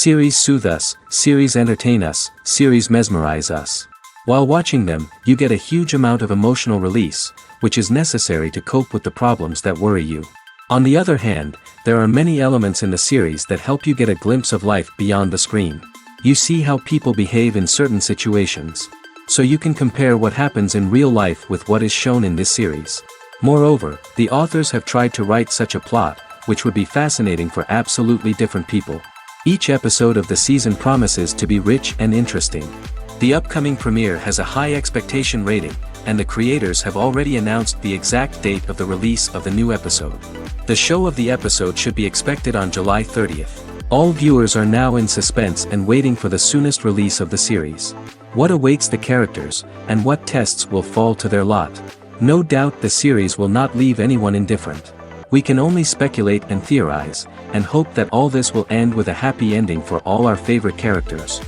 Series soothe us, series entertain us, series mesmerize us. While watching them, you get a huge amount of emotional release, which is necessary to cope with the problems that worry you. On the other hand, there are many elements in the series that help you get a glimpse of life beyond the screen. You see how people behave in certain situations. So you can compare what happens in real life with what is shown in this series. Moreover, the authors have tried to write such a plot, which would be fascinating for absolutely different people. Each episode of the season promises to be rich and interesting. The upcoming premiere has a high expectation rating, and the creators have already announced the exact date of the release of the new episode. The show of the episode should be expected on July 30th. All viewers are now in suspense and waiting for the soonest release of the series. What awaits the characters, and what tests will fall to their lot? No doubt the series will not leave anyone indifferent. We can only speculate and theorize, and hope that all this will end with a happy ending for all our favorite characters.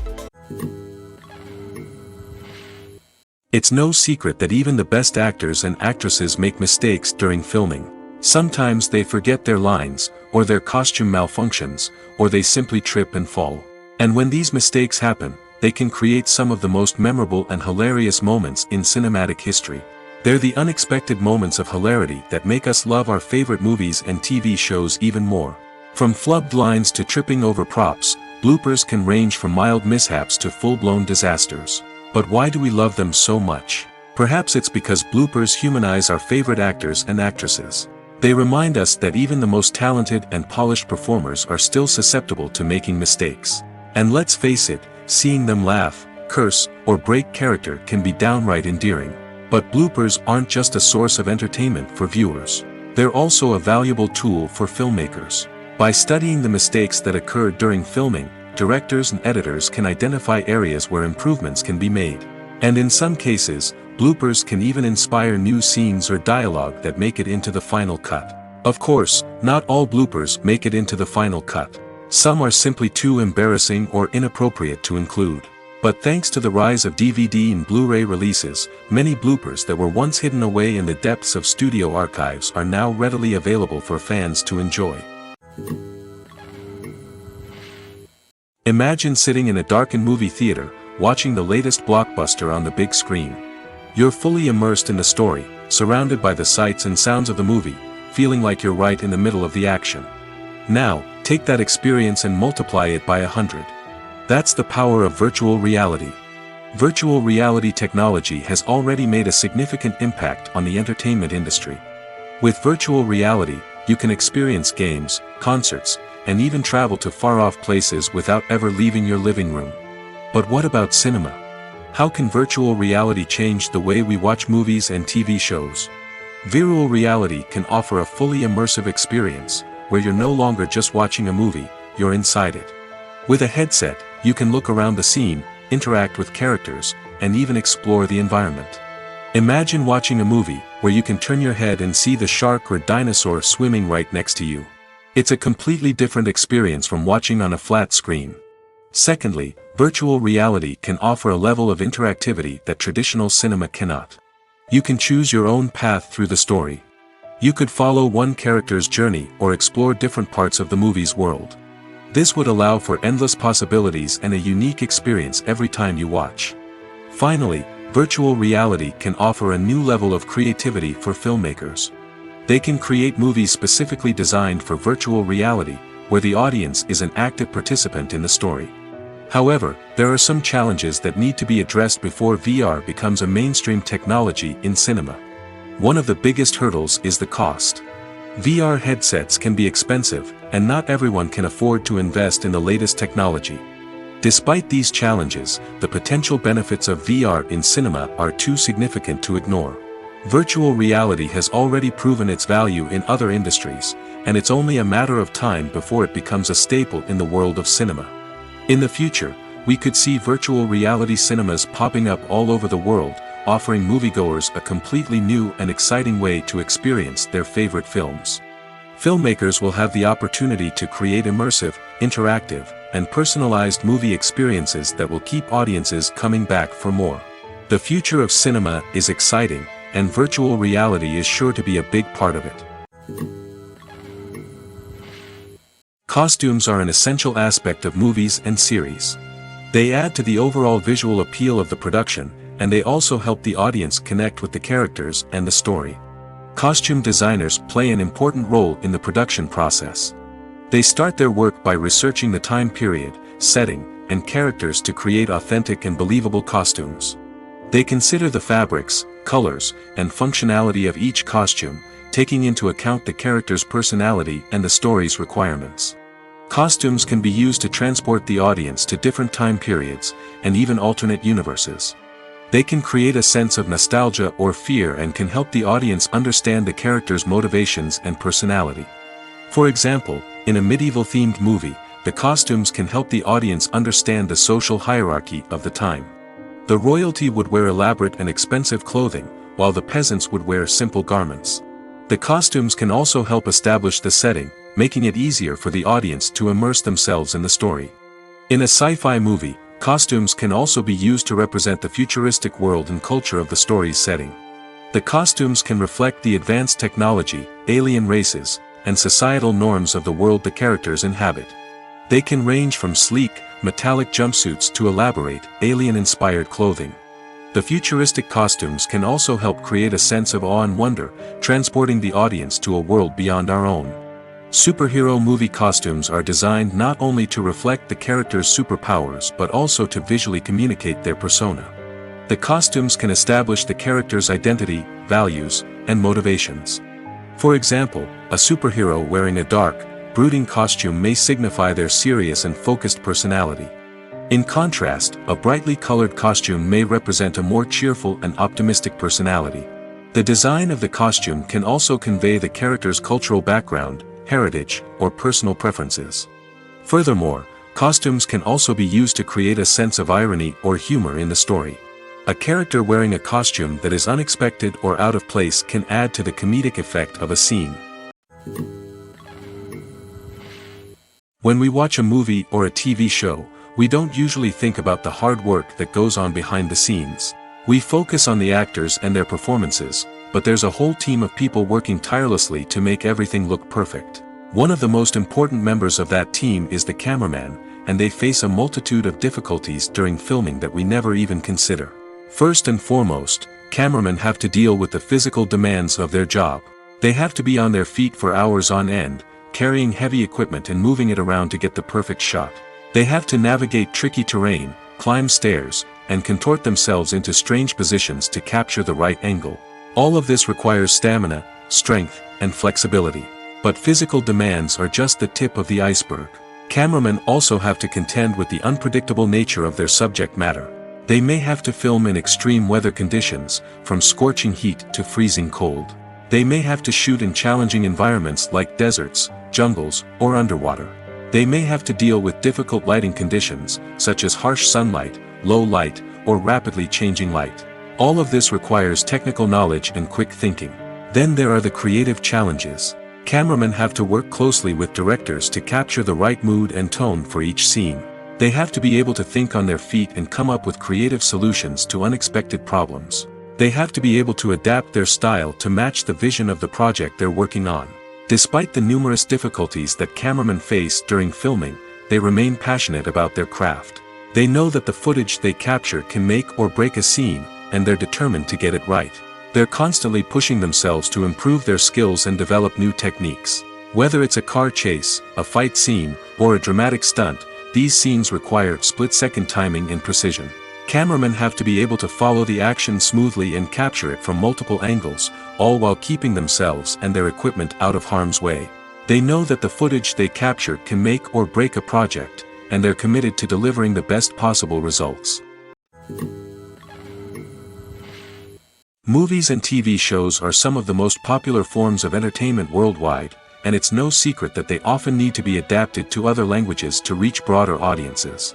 It's no secret that even the best actors and actresses make mistakes during filming. Sometimes they forget their lines, or their costume malfunctions, or they simply trip and fall. And when these mistakes happen, they can create some of the most memorable and hilarious moments in cinematic history. They're the unexpected moments of hilarity that make us love our favorite movies and TV shows even more. From flubbed lines to tripping over props, bloopers can range from mild mishaps to full-blown disasters. But why do we love them so much? Perhaps it's because bloopers humanize our favorite actors and actresses. They remind us that even the most talented and polished performers are still susceptible to making mistakes. And let's face it, seeing them laugh, curse, or break character can be downright endearing. But bloopers aren't just a source of entertainment for viewers. They're also a valuable tool for filmmakers. By studying the mistakes that occurred during filming, directors and editors can identify areas where improvements can be made. And in some cases, bloopers can even inspire new scenes or dialogue that make it into the final cut. Of course, not all bloopers make it into the final cut. Some are simply too embarrassing or inappropriate to include. But thanks to the rise of DVD and Blu-ray releases, many bloopers that were once hidden away in the depths of studio archives are now readily available for fans to enjoy. Imagine sitting in a darkened movie theater, watching the latest blockbuster on the big screen. You're fully immersed in the story, surrounded by the sights and sounds of the movie, feeling like you're right in the middle of the action. Now, take that experience and multiply it by 100. That's the power of virtual reality. Virtual reality technology has already made a significant impact on the entertainment industry. With virtual reality, you can experience games, concerts, and even travel to far-off places without ever leaving your living room. But what about cinema? How can virtual reality change the way we watch movies and TV shows? Virtual reality can offer a fully immersive experience, where you're no longer just watching a movie, you're inside it. With a headset, you can look around the scene, interact with characters, and even explore the environment. Imagine watching a movie, where you can turn your head and see the shark or dinosaur swimming right next to you. It's a completely different experience from watching on a flat screen. Secondly, virtual reality can offer a level of interactivity that traditional cinema cannot. You can choose your own path through the story. You could follow one character's journey or explore different parts of the movie's world. This would allow for endless possibilities and a unique experience every time you watch. Finally, virtual reality can offer a new level of creativity for filmmakers. They can create movies specifically designed for virtual reality, where the audience is an active participant in the story. However, there are some challenges that need to be addressed before VR becomes a mainstream technology in cinema. One of the biggest hurdles is the cost. VR headsets can be expensive, and not everyone can afford to invest in the latest technology. Despite these challenges, the potential benefits of VR in cinema are too significant to ignore. Virtual reality has already proven its value in other industries, and it's only a matter of time before it becomes a staple in the world of cinema. In the future, we could see virtual reality cinemas popping up all over the world, offering moviegoers a completely new and exciting way to experience their favorite films. Filmmakers will have the opportunity to create immersive, interactive, and personalized movie experiences that will keep audiences coming back for more. The future of cinema is exciting, and virtual reality is sure to be a big part of it. Costumes are an essential aspect of movies and series. They add to the overall visual appeal of the production, and they also help the audience connect with the characters and the story. Costume designers play an important role in the production process. They start their work by researching the time period, setting, and characters to create authentic and believable costumes. They consider the fabrics, colors, and functionality of each costume, taking into account the character's personality and the story's requirements. Costumes can be used to transport the audience to different time periods, and even alternate universes. They can create a sense of nostalgia or fear and can help the audience understand the character's motivations and personality. For example, in a medieval-themed movie, the costumes can help the audience understand the social hierarchy of the time. The royalty would wear elaborate and expensive clothing, while the peasants would wear simple garments. The costumes can also help establish the setting, making it easier for the audience to immerse themselves in the story. In a sci-fi movie, costumes can also be used to represent the futuristic world and culture of the story's setting. The costumes can reflect the advanced technology, alien races, and societal norms of the world the characters inhabit. They can range from sleek, metallic jumpsuits to elaborate, alien-inspired clothing. The futuristic costumes can also help create a sense of awe and wonder, transporting the audience to a world beyond our own. Superhero movie costumes are designed not only to reflect the character's superpowers but also to visually communicate their persona. The costumes can establish the character's identity, values, and motivations. For example, a superhero wearing a dark, brooding costume may signify their serious and focused personality. In contrast, a brightly colored costume may represent a more cheerful and optimistic personality. The design of the costume can also convey the character's cultural background, heritage, or personal preferences. Furthermore, costumes can also be used to create a sense of irony or humor in the story. A character wearing a costume that is unexpected or out of place can add to the comedic effect of a scene. When we watch a movie or a TV show, we don't usually think about the hard work that goes on behind the scenes. We focus on the actors and their performances, but there's a whole team of people working tirelessly to make everything look perfect. One of the most important members of that team is the cameraman, and they face a multitude of difficulties during filming that we never even consider. First and foremost, cameramen have to deal with the physical demands of their job. They have to be on their feet for hours on end, carrying heavy equipment and moving it around to get the perfect shot. They have to navigate tricky terrain, climb stairs, and contort themselves into strange positions to capture the right angle. All of this requires stamina, strength, and flexibility. But physical demands are just the tip of the iceberg. Cameramen also have to contend with the unpredictable nature of their subject matter. They may have to film in extreme weather conditions, from scorching heat to freezing cold. They may have to shoot in challenging environments like deserts, jungles, or underwater. They may have to deal with difficult lighting conditions, such as harsh sunlight, low light, or rapidly changing light. All of this requires technical knowledge and quick thinking. Then there are the creative challenges. Cameramen have to work closely with directors to capture the right mood and tone for each scene. They have to be able to think on their feet and come up with creative solutions to unexpected problems. They have to be able to adapt their style to match the vision of the project they're working on. Despite the numerous difficulties that cameramen face during filming, they remain passionate about their craft. They know that the footage they capture can make or break a scene, and they're determined to get it right. They're constantly pushing themselves to improve their skills and develop new techniques. Whether it's a car chase, a fight scene, or a dramatic stunt, these scenes require split-second timing and precision. Cameramen have to be able to follow the action smoothly and capture it from multiple angles, all while keeping themselves and their equipment out of harm's way. They know that the footage they capture can make or break a project, and they're committed to delivering the best possible results. Movies and TV shows are some of the most popular forms of entertainment worldwide, and it's no secret that they often need to be adapted to other languages to reach broader audiences.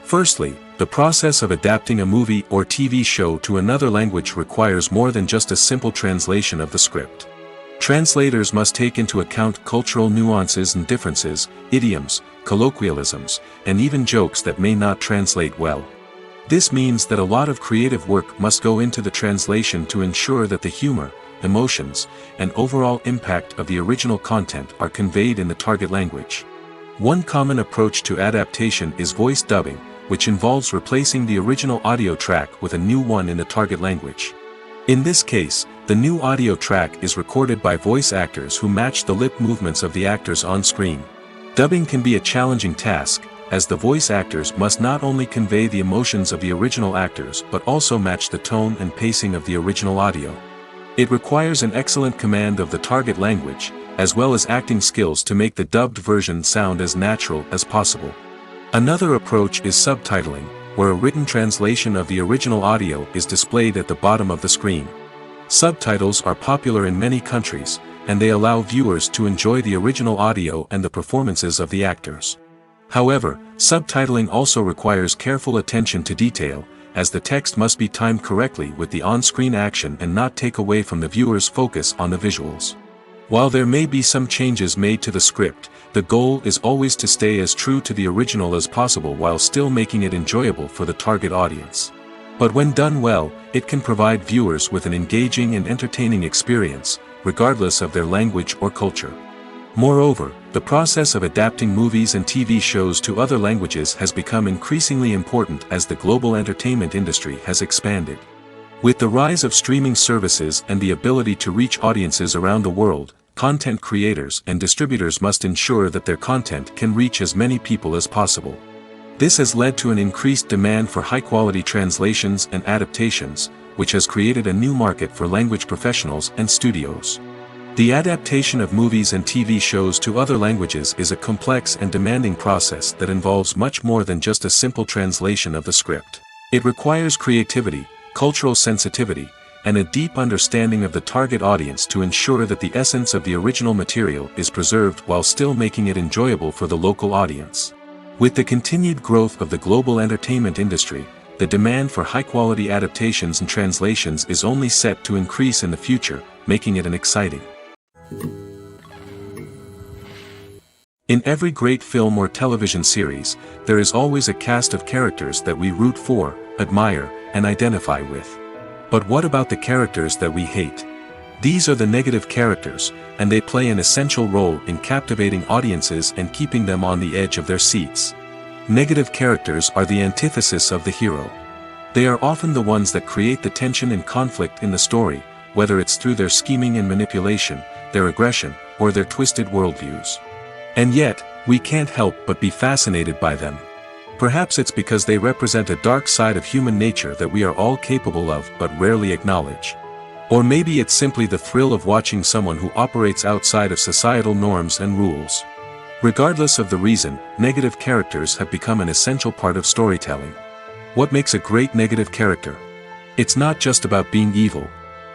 Firstly, the process of adapting a movie or TV show to another language requires more than just a simple translation of the script. Translators must take into account cultural nuances and differences, idioms, colloquialisms, and even jokes that may not translate well. This means that a lot of creative work must go into the translation to ensure that the humor, emotions, and overall impact of the original content are conveyed in the target language. One common approach to adaptation is voice dubbing, which involves replacing the original audio track with a new one in the target language. In this case, the new audio track is recorded by voice actors who match the lip movements of the actors on screen. Dubbing can be a challenging task, as the voice actors must not only convey the emotions of the original actors but also match the tone and pacing of the original audio. It requires an excellent command of the target language, as well as acting skills to make the dubbed version sound as natural as possible. Another approach is subtitling, where a written translation of the original audio is displayed at the bottom of the screen. Subtitles are popular in many countries, and they allow viewers to enjoy the original audio and the performances of the actors. However, subtitling also requires careful attention to detail, as the text must be timed correctly with the on-screen action and not take away from the viewer's focus on the visuals. While there may be some changes made to the script, the goal is always to stay as true to the original as possible while still making it enjoyable for the target audience. But when done well, it can provide viewers with an engaging and entertaining experience, regardless of their language or culture. Moreover, the process of adapting movies and TV shows to other languages has become increasingly important as the global entertainment industry has expanded. With the rise of streaming services and the ability to reach audiences around the world, content creators and distributors must ensure that their content can reach as many people as possible. This has led to an increased demand for high-quality translations and adaptations, which has created a new market for language professionals and studios. The adaptation of movies and TV shows to other languages is a complex and demanding process that involves much more than just a simple translation of the script. It requires creativity, cultural sensitivity, and a deep understanding of the target audience to ensure that the essence of the original material is preserved while still making it enjoyable for the local audience. With the continued growth of the global entertainment industry, the demand for high-quality adaptations and translations is only set to increase in the future, making it an exciting. In every great film or television series, there is always a cast of characters that we root for, admire, and identify with. But what about the characters that we hate? These are the negative characters, and they play an essential role in captivating audiences and keeping them on the edge of their seats. Negative characters are the antithesis of the hero. They are often the ones that create the tension and conflict in the story, whether it's through their scheming and manipulation, their aggression, or their twisted worldviews. And yet, we can't help but be fascinated by them. Perhaps it's because they represent a dark side of human nature that we are all capable of but rarely acknowledge. Or maybe it's simply the thrill of watching someone who operates outside of societal norms and rules. Regardless of the reason, negative characters have become an essential part of storytelling. What makes a great negative character? It's not just about being evil.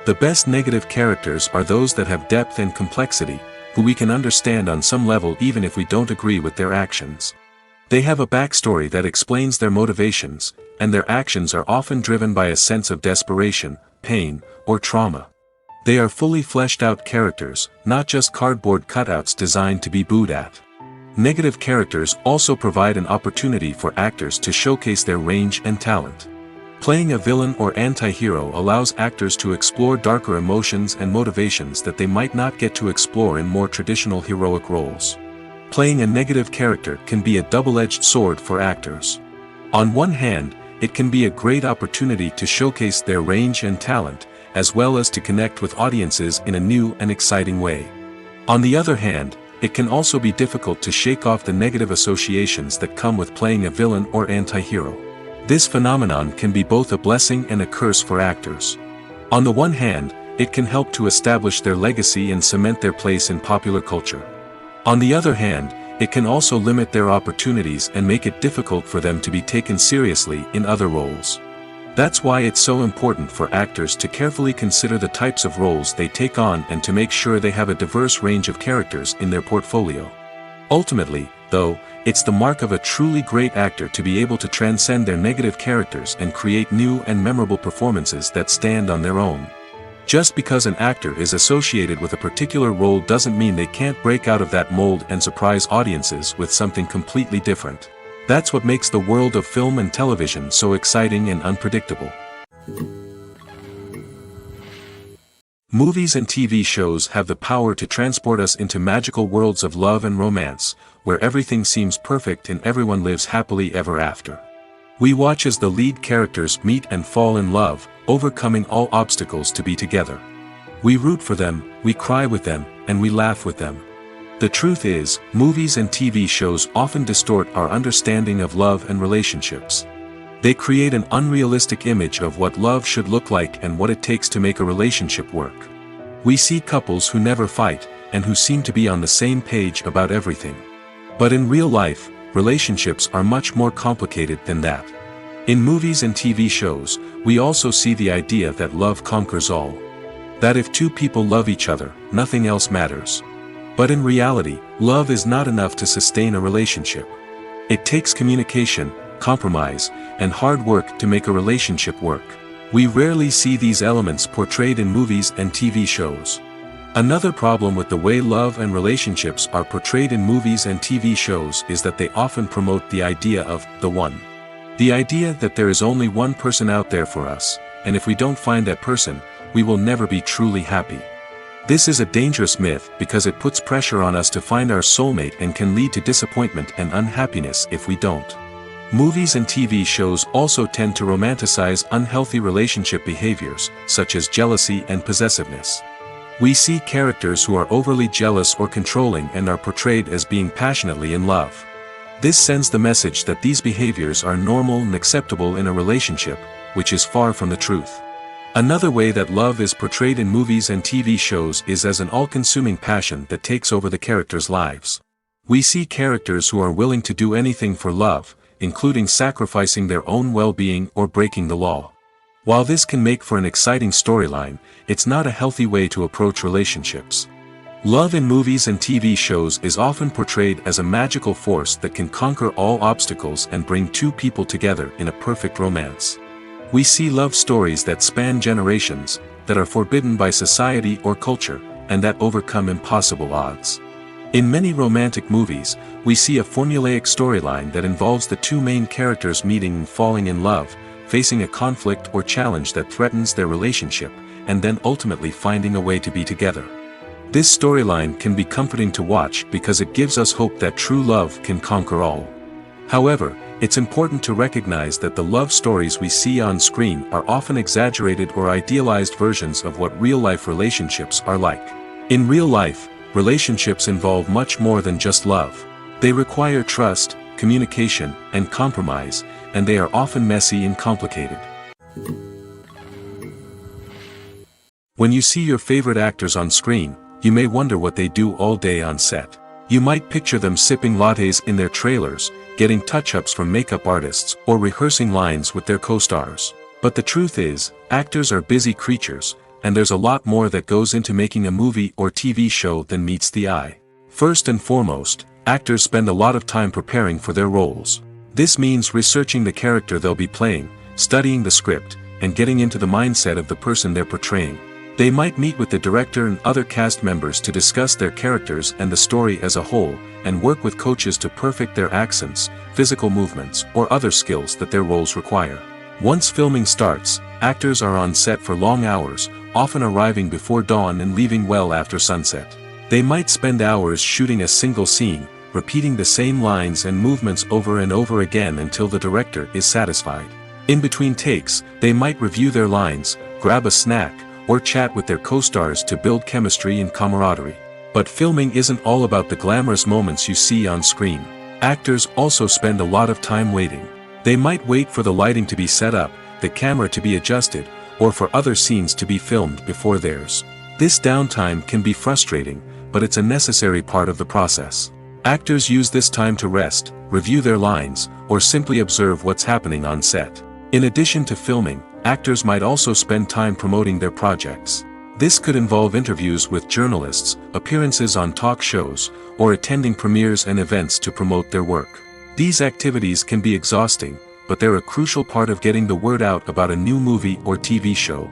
The best negative characters are those that have depth and complexity, who we can understand on some level even if we don't agree with their actions. They have a backstory that explains their motivations, and their actions are often driven by a sense of desperation, pain, or trauma. They are fully fleshed out characters, not just cardboard cutouts designed to be booed at. Negative characters also provide an opportunity for actors to showcase their range and talent. Playing a villain or anti-hero allows actors to explore darker emotions and motivations that they might not get to explore in more traditional heroic roles. Playing a negative character can be a double-edged sword for actors. On one hand, it can be a great opportunity to showcase their range and talent, as well as to connect with audiences in a new and exciting way. On the other hand, it can also be difficult to shake off the negative associations that come with playing a villain or anti-hero. This phenomenon can be both a blessing and a curse for actors. On the one hand, it can help to establish their legacy and cement their place in popular culture. On the other hand, it can also limit their opportunities and make it difficult for them to be taken seriously in other roles. That's why it's so important for actors to carefully consider the types of roles they take on and to make sure they have a diverse range of characters in their portfolio. Ultimately, though, it's the mark of a truly great actor to be able to transcend their negative characters and create new and memorable performances that stand on their own. Just because an actor is associated with a particular role doesn't mean they can't break out of that mold and surprise audiences with something completely different. That's what makes the world of film and television so exciting and unpredictable. Movies and TV shows have the power to transport us into magical worlds of love and romance, where everything seems perfect and everyone lives happily ever after. We watch as the lead characters meet and fall in love, overcoming all obstacles to be together. We root for them, we cry with them, and we laugh with them. The truth is, movies and TV shows often distort our understanding of love and relationships. They create an unrealistic image of what love should look like and what it takes to make a relationship work. We see couples who never fight, and who seem to be on the same page about everything. But in real life, relationships are much more complicated than that. In movies and TV shows, we also see the idea that love conquers all. That if two people love each other, nothing else matters. But in reality, love is not enough to sustain a relationship. It takes communication, compromise, and hard work to make a relationship work. We rarely see these elements portrayed in movies and TV shows. Another problem with the way love and relationships are portrayed in movies and TV shows is that they often promote the idea of the one. The idea that there is only one person out there for us, and if we don't find that person, we will never be truly happy. This is a dangerous myth because it puts pressure on us to find our soulmate and can lead to disappointment and unhappiness if we don't. Movies and TV shows also tend to romanticize unhealthy relationship behaviors, such as jealousy and possessiveness. We see characters who are overly jealous or controlling and are portrayed as being passionately in love. This sends the message that these behaviors are normal and acceptable in a relationship, which is far from the truth. Another way that love is portrayed in movies and TV shows is as an all-consuming passion that takes over the characters' lives. We see characters who are willing to do anything for love, including sacrificing their own well-being or breaking the law. While this can make for an exciting storyline, it's not a healthy way to approach relationships. Love in movies and TV shows is often portrayed as a magical force that can conquer all obstacles and bring two people together in a perfect romance. We see love stories that span generations, that are forbidden by society or culture, and that overcome impossible odds. In many romantic movies, we see a formulaic storyline that involves the two main characters meeting and falling in love, facing a conflict or challenge that threatens their relationship, and then ultimately finding a way to be together. This storyline can be comforting to watch because it gives us hope that true love can conquer all. However, it's important to recognize that the love stories we see on screen are often exaggerated or idealized versions of what real-life relationships are like. In real life, relationships involve much more than just love. They require trust, communication, and compromise, and they are often messy and complicated. When you see your favorite actors on screen, you may wonder what they do all day on set. You might picture them sipping lattes in their trailers, getting touch-ups from makeup artists, or rehearsing lines with their co-stars. But the truth is, actors are busy creatures, and there's a lot more that goes into making a movie or TV show than meets the eye. First and foremost, actors spend a lot of time preparing for their roles. This means researching the character they'll be playing, studying the script, and getting into the mindset of the person they're portraying. They might meet with the director and other cast members to discuss their characters and the story as a whole, and work with coaches to perfect their accents, physical movements, or other skills that their roles require. Once filming starts, actors are on set for long hours, often arriving before dawn and leaving well after sunset. They might spend hours shooting a single scene, repeating the same lines and movements over and over again until the director is satisfied. In between takes, they might review their lines, grab a snack, or chat with their co-stars to build chemistry and camaraderie. But filming isn't all about the glamorous moments you see on screen. Actors also spend a lot of time waiting. They might wait for the lighting to be set up, the camera to be adjusted, or for other scenes to be filmed before theirs. This downtime can be frustrating, but it's a necessary part of the process. Actors use this time to rest, review their lines, or simply observe what's happening on set. In addition to filming, actors might also spend time promoting their projects. This could involve interviews with journalists, appearances on talk shows, or attending premieres and events to promote their work. These activities can be exhausting, but they're a crucial part of getting the word out about a new movie or TV show.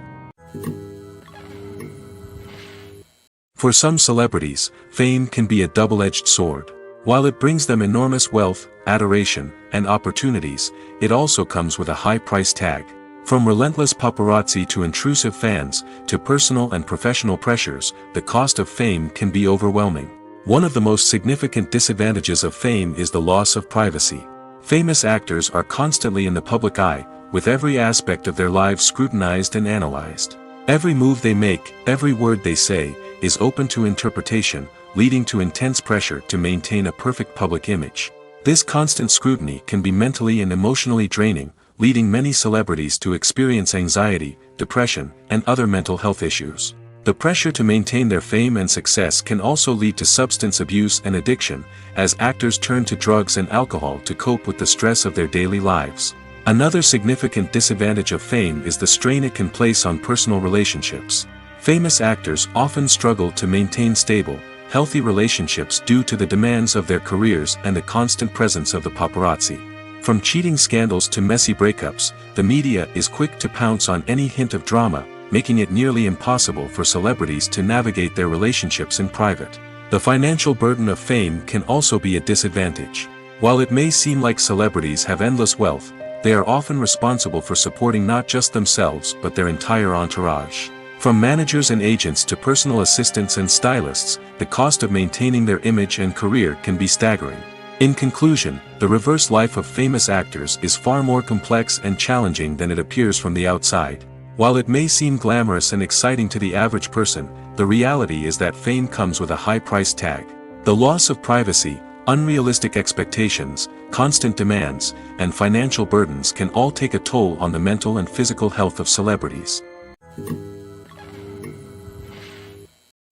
For some celebrities, fame can be a double-edged sword. While it brings them enormous wealth, adoration, and opportunities, it also comes with a high price tag. From relentless paparazzi to intrusive fans, to personal and professional pressures, the cost of fame can be overwhelming. One of the most significant disadvantages of fame is the loss of privacy. Famous actors are constantly in the public eye, with every aspect of their lives scrutinized and analyzed. Every move they make, every word they say, is open to interpretation, leading to intense pressure to maintain a perfect public image. This constant scrutiny can be mentally and emotionally draining, leading many celebrities to experience anxiety, depression, and other mental health issues. The pressure to maintain their fame and success can also lead to substance abuse and addiction, as actors turn to drugs and alcohol to cope with the stress of their daily lives. Another significant disadvantage of fame is the strain it can place on personal relationships. Famous actors often struggle to maintain stable, healthy relationships due to the demands of their careers and the constant presence of the paparazzi. From cheating scandals to messy breakups, the media is quick to pounce on any hint of drama, making it nearly impossible for celebrities to navigate their relationships in private. The financial burden of fame can also be a disadvantage. While it may seem like celebrities have endless wealth, they are often responsible for supporting not just themselves but their entire entourage. From managers and agents to personal assistants and stylists, the cost of maintaining their image and career can be staggering. In conclusion, the reverse life of famous actors is far more complex and challenging than it appears from the outside. While it may seem glamorous and exciting to the average person, the reality is that fame comes with a high price tag. The loss of privacy, unrealistic expectations, constant demands, and financial burdens can all take a toll on the mental and physical health of celebrities.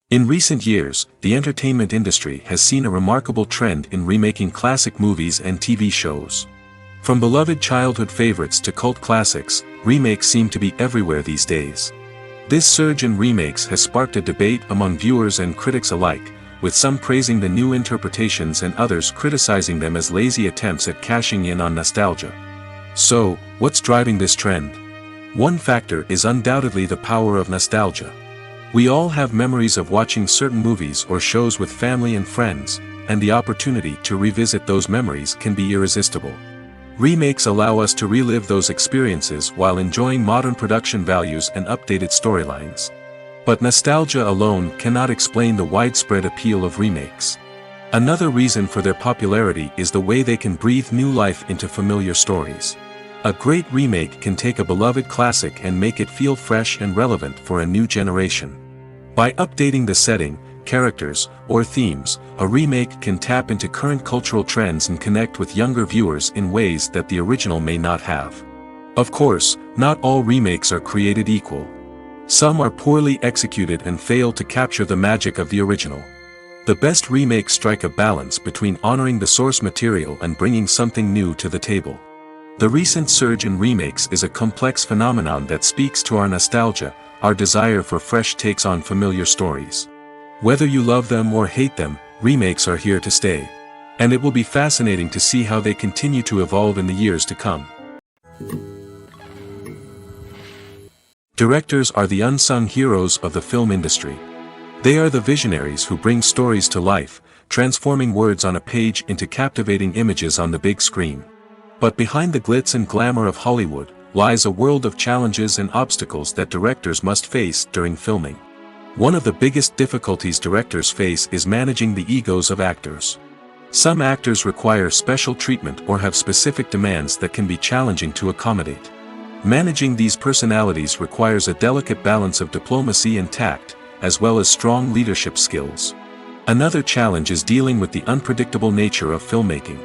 In recent years, the entertainment industry has seen a remarkable trend in remaking classic movies and TV shows. From beloved childhood favorites to cult classics, remakes seem to be everywhere these days. This surge in remakes has sparked a debate among viewers and critics alike, with some praising the new interpretations and others criticizing them as lazy attempts at cashing in on nostalgia. So, what's driving this trend? One factor is undoubtedly the power of nostalgia. We all have memories of watching certain movies or shows with family and friends, and the opportunity to revisit those memories can be irresistible. Remakes allow us to relive those experiences while enjoying modern production values and updated storylines. But nostalgia alone cannot explain the widespread appeal of remakes. Another reason for their popularity is the way they can breathe new life into familiar stories. A great remake can take a beloved classic and make it feel fresh and relevant for a new generation. By updating the setting, characters, or themes, a remake can tap into current cultural trends and connect with younger viewers in ways that the original may not have. Of course, not all remakes are created equal. Some are poorly executed and fail to capture the magic of the original. The best remakes strike a balance between honoring the source material and bringing something new to the table. The recent surge in remakes is a complex phenomenon that speaks to our nostalgia, our desire for fresh takes on familiar stories. Whether you love them or hate them, remakes are here to stay. And it will be fascinating to see how they continue to evolve in the years to come. Directors are the unsung heroes of the film industry. They are the visionaries who bring stories to life, transforming words on a page into captivating images on the big screen. But behind the glitz and glamour of Hollywood, lies a world of challenges and obstacles that directors must face during filming. One of the biggest difficulties directors face is managing the egos of actors. Some actors require special treatment or have specific demands that can be challenging to accommodate. Managing these personalities requires a delicate balance of diplomacy and tact, as well as strong leadership skills. Another challenge is dealing with the unpredictable nature of filmmaking.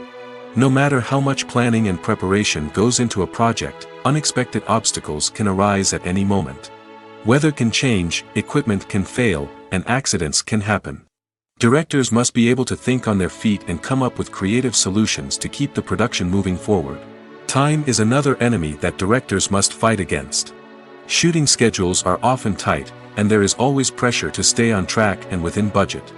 No matter how much planning and preparation goes into a project, unexpected obstacles can arise at any moment. Weather can change, equipment can fail, and accidents can happen. Directors must be able to think on their feet and come up with creative solutions to keep the production moving forward. Time is another enemy that directors must fight against. Shooting schedules are often tight, and there is always pressure to stay on track and within budget.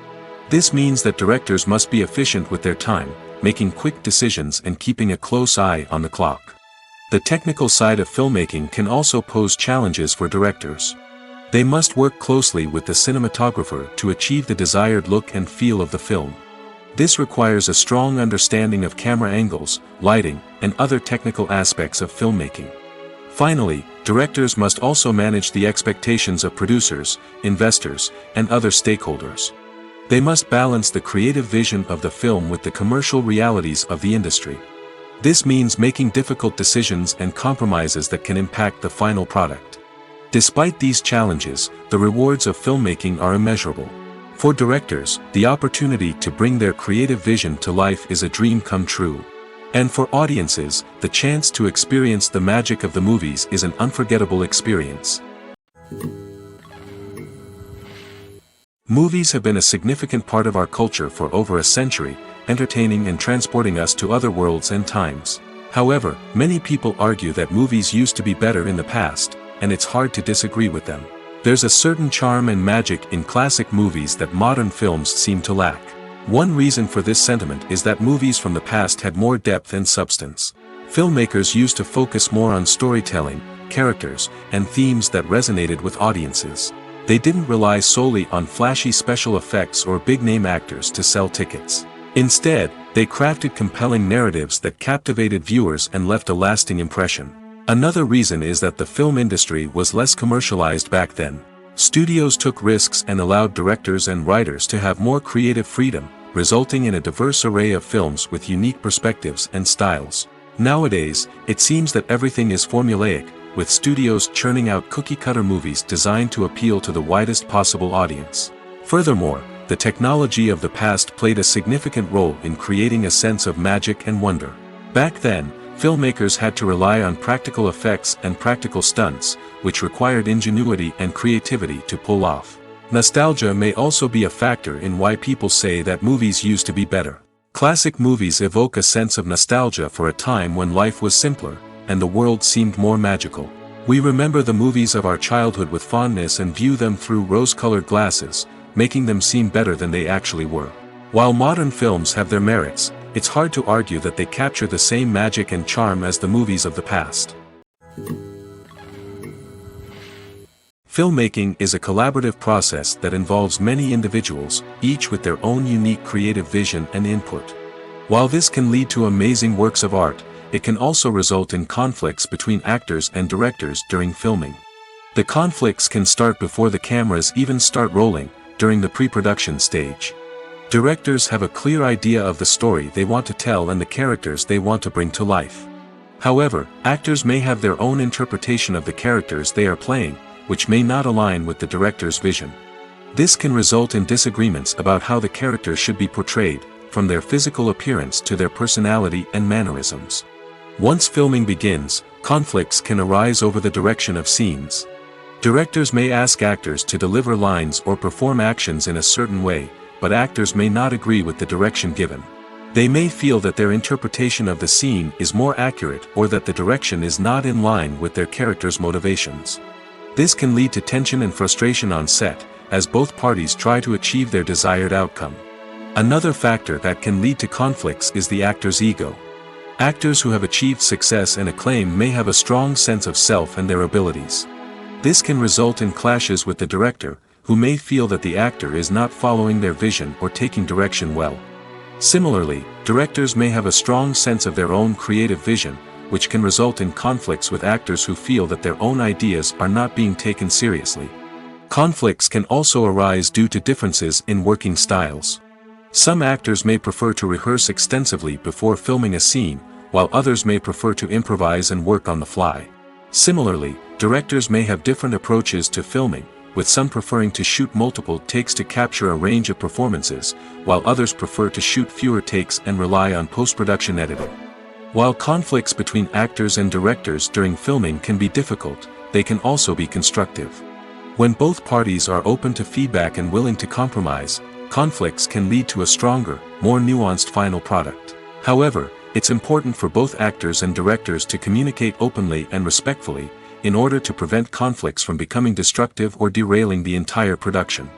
This means that directors must be efficient with their time, making quick decisions and keeping a close eye on the clock. The technical side of filmmaking can also pose challenges for directors. They must work closely with the cinematographer to achieve the desired look and feel of the film. This requires a strong understanding of camera angles, lighting, and other technical aspects of filmmaking. Finally, directors must also manage the expectations of producers, investors, and other stakeholders. They must balance the creative vision of the film with the commercial realities of the industry. This means making difficult decisions and compromises that can impact the final product. Despite these challenges, the rewards of filmmaking are immeasurable. For directors, the opportunity to bring their creative vision to life is a dream come true. And for audiences, the chance to experience the magic of the movies is an unforgettable experience. Movies have been a significant part of our culture for over a century, entertaining and transporting us to other worlds and times. However, many people argue that movies used to be better in the past, and it's hard to disagree with them. There's a certain charm and magic in classic movies that modern films seem to lack. One reason for this sentiment is that movies from the past had more depth and substance. Filmmakers used to focus more on storytelling, characters, and themes that resonated with audiences. They didn't rely solely on flashy special effects or big-name actors to sell tickets. Instead, they crafted compelling narratives that captivated viewers and left a lasting impression. Another reason is that the film industry was less commercialized back then. Studios took risks and allowed directors and writers to have more creative freedom, resulting in a diverse array of films with unique perspectives and styles. Nowadays, it seems that everything is formulaic, with studios churning out cookie-cutter movies designed to appeal to the widest possible audience. Furthermore, the technology of the past played a significant role in creating a sense of magic and wonder. Back then, filmmakers had to rely on practical effects and practical stunts, which required ingenuity and creativity to pull off. Nostalgia may also be a factor in why people say that movies used to be better. Classic movies evoke a sense of nostalgia for a time when life was simpler, and the world seemed more magical. We remember the movies of our childhood with fondness and view them through rose-colored glasses, making them seem better than they actually were. While modern films have their merits, it's hard to argue that they capture the same magic and charm as the movies of the past. Filmmaking is a collaborative process that involves many individuals, each with their own unique creative vision and input. While this can lead to amazing works of art, it can also result in conflicts between actors and directors during filming. The conflicts can start before the cameras even start rolling, during the pre-production stage. Directors have a clear idea of the story they want to tell and the characters they want to bring to life. However, actors may have their own interpretation of the characters they are playing, which may not align with the director's vision. This can result in disagreements about how the characters should be portrayed, from their physical appearance to their personality and mannerisms. Once filming begins, conflicts can arise over the direction of scenes. Directors may ask actors to deliver lines or perform actions in a certain way, but actors may not agree with the direction given. They may feel that their interpretation of the scene is more accurate or that the direction is not in line with their character's motivations. This can lead to tension and frustration on set, as both parties try to achieve their desired outcome. Another factor that can lead to conflicts is the actor's ego. Actors who have achieved success and acclaim may have a strong sense of self and their abilities. This can result in clashes with the director, who may feel that the actor is not following their vision or taking direction well. Similarly, directors may have a strong sense of their own creative vision, which can result in conflicts with actors who feel that their own ideas are not being taken seriously. Conflicts can also arise due to differences in working styles. Some actors may prefer to rehearse extensively before filming a scene, while others may prefer to improvise and work on the fly. Similarly, directors may have different approaches to filming, with some preferring to shoot multiple takes to capture a range of performances, while others prefer to shoot fewer takes and rely on post-production editing. While conflicts between actors and directors during filming can be difficult, they can also be constructive. When both parties are open to feedback and willing to compromise, conflicts can lead to a stronger, more nuanced final product. However, it's important for both actors and directors to communicate openly and respectfully, in order to prevent conflicts from becoming destructive or derailing the entire production.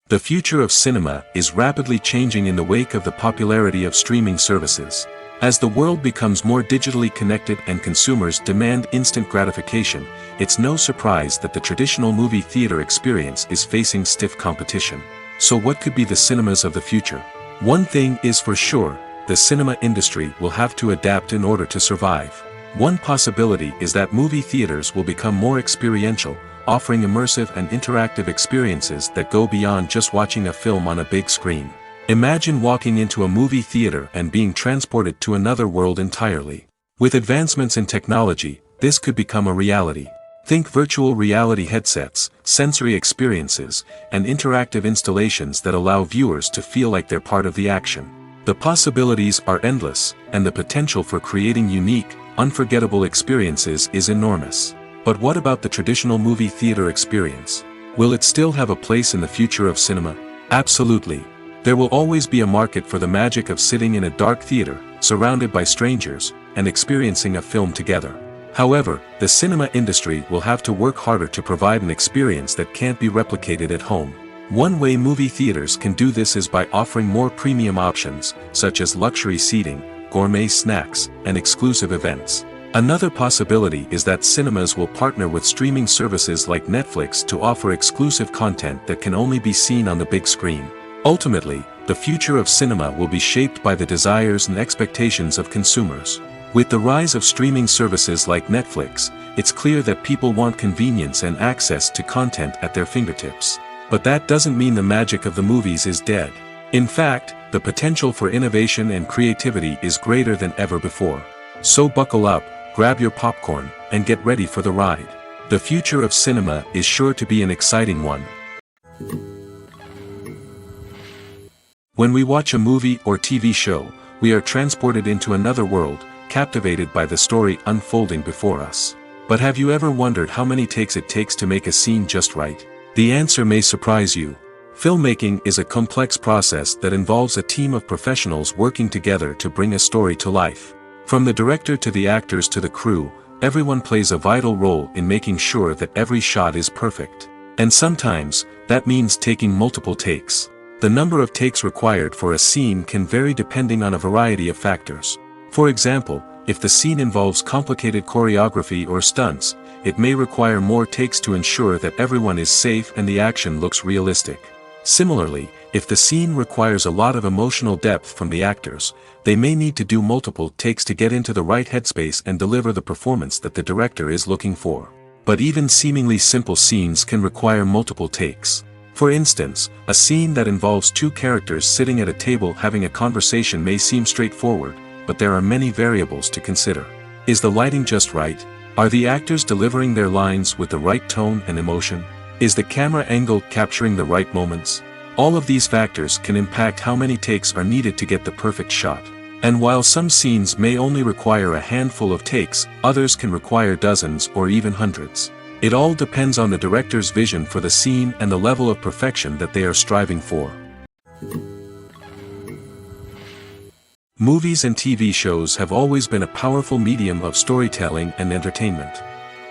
The future of cinema is rapidly changing in the wake of the popularity of streaming services. As the world becomes more digitally connected and consumers demand instant gratification, it's no surprise that the traditional movie theater experience is facing stiff competition. So what could be the cinemas of the future? One thing is for sure, the cinema industry will have to adapt in order to survive. One possibility is that movie theaters will become more experiential, offering immersive and interactive experiences that go beyond just watching a film on a big screen. Imagine walking into a movie theater and being transported to another world entirely. With advancements in technology, this could become a reality. Think virtual reality headsets, sensory experiences, and interactive installations that allow viewers to feel like they're part of the action. The possibilities are endless, and the potential for creating unique, unforgettable experiences is enormous. But what about the traditional movie theater experience? Will it still have a place in the future of cinema? Absolutely. There will always be a market for the magic of sitting in a dark theater, surrounded by strangers, and experiencing a film together. However, the cinema industry will have to work harder to provide an experience that can't be replicated at home. One way movie theaters can do this is by offering more premium options, such as luxury seating, gourmet snacks, and exclusive events. Another possibility is that cinemas will partner with streaming services like Netflix to offer exclusive content that can only be seen on the big screen. Ultimately, the future of cinema will be shaped by the desires and expectations of consumers. With the rise of streaming services like Netflix, it's clear that people want convenience and access to content at their fingertips. But that doesn't mean the magic of the movies is dead. In fact, the potential for innovation and creativity is greater than ever before. So buckle up, grab your popcorn, and get ready for the ride. The future of cinema is sure to be an exciting one. When we watch a movie or TV show, we are transported into another world, captivated by the story unfolding before us. But have you ever wondered how many takes it takes to make a scene just right? The answer may surprise you. Filmmaking is a complex process that involves a team of professionals working together to bring a story to life. From the director to the actors to the crew, everyone plays a vital role in making sure that every shot is perfect. And sometimes, that means taking multiple takes. The number of takes required for a scene can vary depending on a variety of factors. For example, if the scene involves complicated choreography or stunts, it may require more takes to ensure that everyone is safe and the action looks realistic. Similarly, if the scene requires a lot of emotional depth from the actors, they may need to do multiple takes to get into the right headspace and deliver the performance that the director is looking for. But even seemingly simple scenes can require multiple takes. For instance, a scene that involves two characters sitting at a table having a conversation may seem straightforward, but there are many variables to consider. Is the lighting just right? Are the actors delivering their lines with the right tone and emotion? Is the camera angle capturing the right moments? All of these factors can impact how many takes are needed to get the perfect shot. And while some scenes may only require a handful of takes, others can require dozens or even hundreds. It all depends on the director's vision for the scene and the level of perfection that they are striving for. Movies and TV shows have always been a powerful medium of storytelling and entertainment.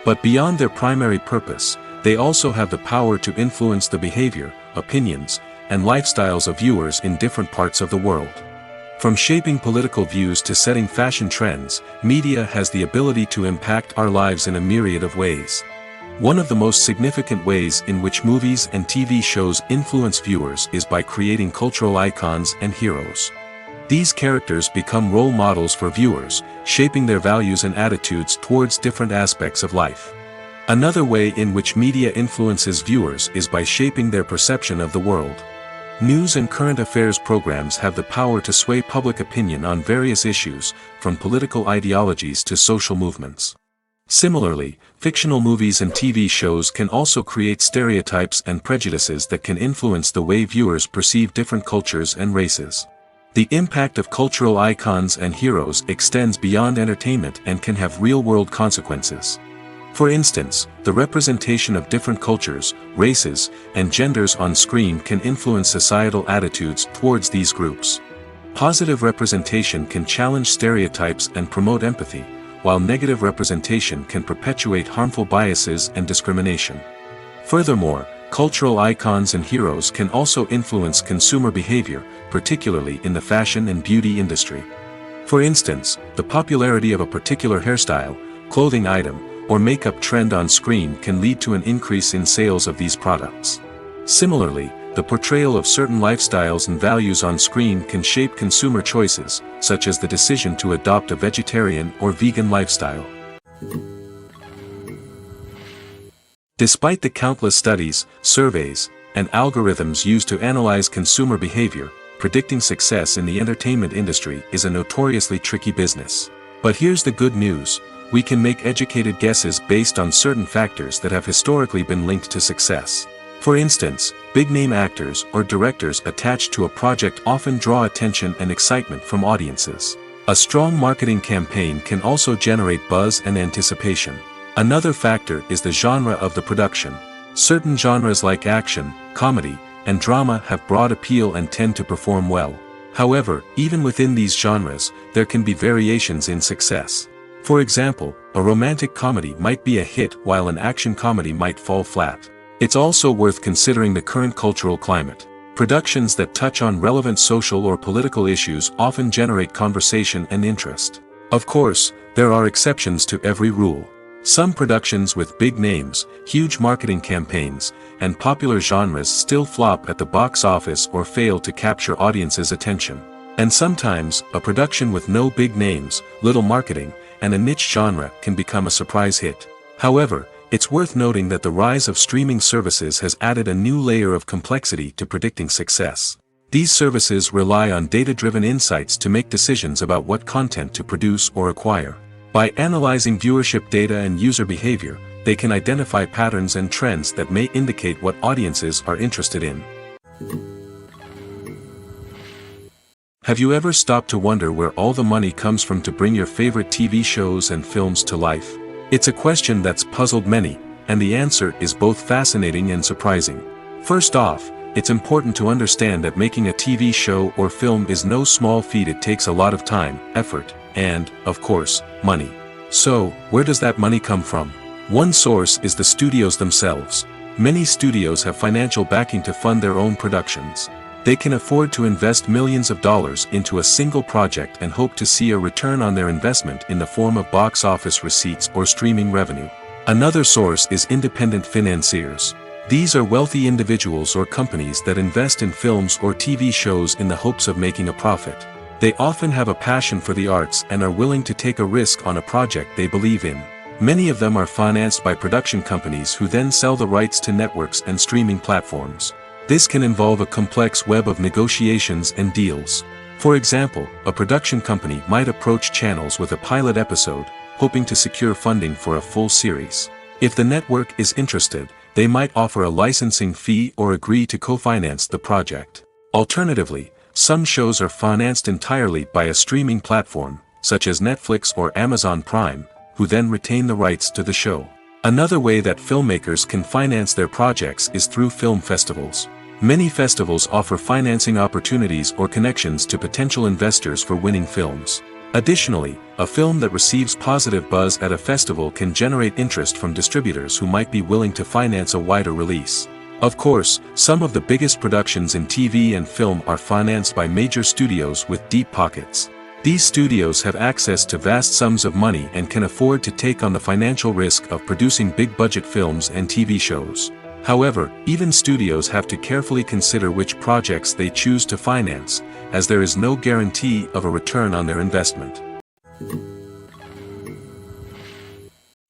But beyond their primary purpose, they also have the power to influence the behavior, opinions, and lifestyles of viewers in different parts of the world. From shaping political views to setting fashion trends, media has the ability to impact our lives in a myriad of ways. One of the most significant ways in which movies and TV shows influence viewers is by creating cultural icons and heroes. These characters become role models for viewers, shaping their values and attitudes towards different aspects of life. Another way in which media influences viewers is by shaping their perception of the world. News and current affairs programs have the power to sway public opinion on various issues, from political ideologies to social movements. Similarly, fictional movies and TV shows can also create stereotypes and prejudices that can influence the way viewers perceive different cultures and races. The impact of cultural icons and heroes extends beyond entertainment and can have real-world consequences. For instance, the representation of different cultures, races, and genders on screen can influence societal attitudes towards these groups. Positive representation can challenge stereotypes and promote empathy, while negative representation can perpetuate harmful biases and discrimination. Furthermore, cultural icons and heroes can also influence consumer behavior, particularly in the fashion and beauty industry. For instance, the popularity of a particular hairstyle, clothing item, or makeup trend on screen can lead to an increase in sales of these products. Similarly, the portrayal of certain lifestyles and values on screen can shape consumer choices, such as the decision to adopt a vegetarian or vegan lifestyle. Despite the countless studies, surveys, and algorithms used to analyze consumer behavior, predicting success in the entertainment industry is a notoriously tricky business. But here's the good news: we can make educated guesses based on certain factors that have historically been linked to success. For instance, big-name actors or directors attached to a project often draw attention and excitement from audiences. A strong marketing campaign can also generate buzz and anticipation. Another factor is the genre of the production. Certain genres like action, comedy, and drama have broad appeal and tend to perform well. However, even within these genres, there can be variations in success. For example, a romantic comedy might be a hit while an action comedy might fall flat. It's also worth considering the current cultural climate. Productions that touch on relevant social or political issues often generate conversation and interest. Of course, there are exceptions to every rule. Some productions with big names, huge marketing campaigns, and popular genres still flop at the box office or fail to capture audiences' attention. And sometimes, a production with no big names, little marketing, and a niche genre can become a surprise hit. However, it's worth noting that the rise of streaming services has added a new layer of complexity to predicting success. These services rely on data-driven insights to make decisions about what content to produce or acquire. By analyzing viewership data and user behavior, they can identify patterns and trends that may indicate what audiences are interested in. Have you ever stopped to wonder where all the money comes from to bring your favorite TV shows and films to life? It's a question that's puzzled many, and the answer is both fascinating and surprising. First off, it's important to understand that making a TV show or film is no small feat. It takes a lot of time, effort, and, of course, money. So, where does that money come from? One source is the studios themselves. Many studios have financial backing to fund their own productions. They can afford to invest millions of dollars into a single project and hope to see a return on their investment in the form of box office receipts or streaming revenue. Another source is independent financiers. These are wealthy individuals or companies that invest in films or TV shows in the hopes of making a profit. They often have a passion for the arts and are willing to take a risk on a project they believe in. Many of them are financed by production companies who then sell the rights to networks and streaming platforms. This can involve a complex web of negotiations and deals. For example, a production company might approach channels with a pilot episode, hoping to secure funding for a full series. If the network is interested, they might offer a licensing fee or agree to co-finance the project. Alternatively, some shows are financed entirely by a streaming platform, such as Netflix or Amazon Prime, who then retain the rights to the show. Another way that filmmakers can finance their projects is through film festivals. Many festivals offer financing opportunities or connections to potential investors for winning films. Additionally, a film that receives positive buzz at a festival can generate interest from distributors who might be willing to finance a wider release. Of course, some of the biggest productions in TV and film are financed by major studios with deep pockets. These studios have access to vast sums of money and can afford to take on the financial risk of producing big-budget films and TV shows. However, even studios have to carefully consider which projects they choose to finance, as there is no guarantee of a return on their investment.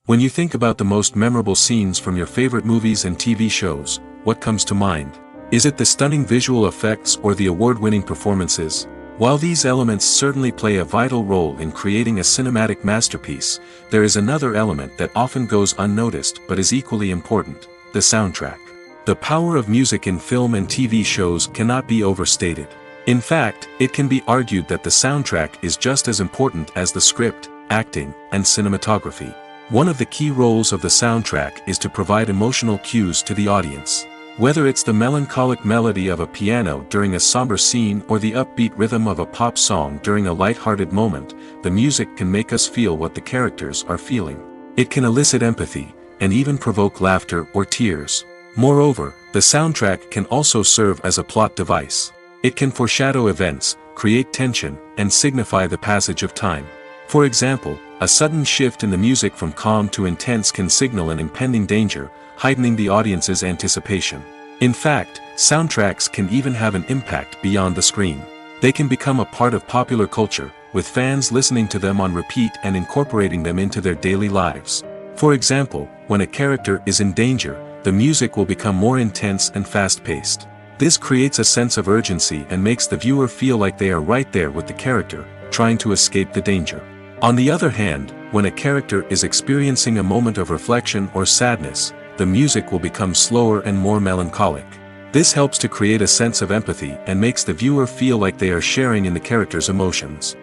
When you think about the most memorable scenes from your favorite movies and TV shows, what comes to mind? Is it the stunning visual effects or the award-winning performances? While these elements certainly play a vital role in creating a cinematic masterpiece, there is another element that often goes unnoticed but is equally important: the soundtrack. The power of music in film and TV shows cannot be overstated. In fact, it can be argued that the soundtrack is just as important as the script, acting, and cinematography. One of the key roles of the soundtrack is to provide emotional cues to the audience. Whether it's the melancholic melody of a piano during a somber scene or the upbeat rhythm of a pop song during a light-hearted moment, the music can make us feel what the characters are feeling. It can elicit empathy, and even provoke laughter or tears. Moreover, the soundtrack can also serve as a plot device. It can foreshadow events, create tension, and signify the passage of time. For example, a sudden shift in the music from calm to intense can signal an impending danger, heightening the audience's anticipation. In fact, soundtracks can even have an impact beyond the screen. They can become a part of popular culture, with fans listening to them on repeat and incorporating them into their daily lives. For example, when a character is in danger, the music will become more intense and fast-paced. This creates a sense of urgency and makes the viewer feel like they are right there with the character, trying to escape the danger. On the other hand, when a character is experiencing a moment of reflection or sadness, the music will become slower and more melancholic. This helps to create a sense of empathy and makes the viewer feel like they are sharing in the character's emotions.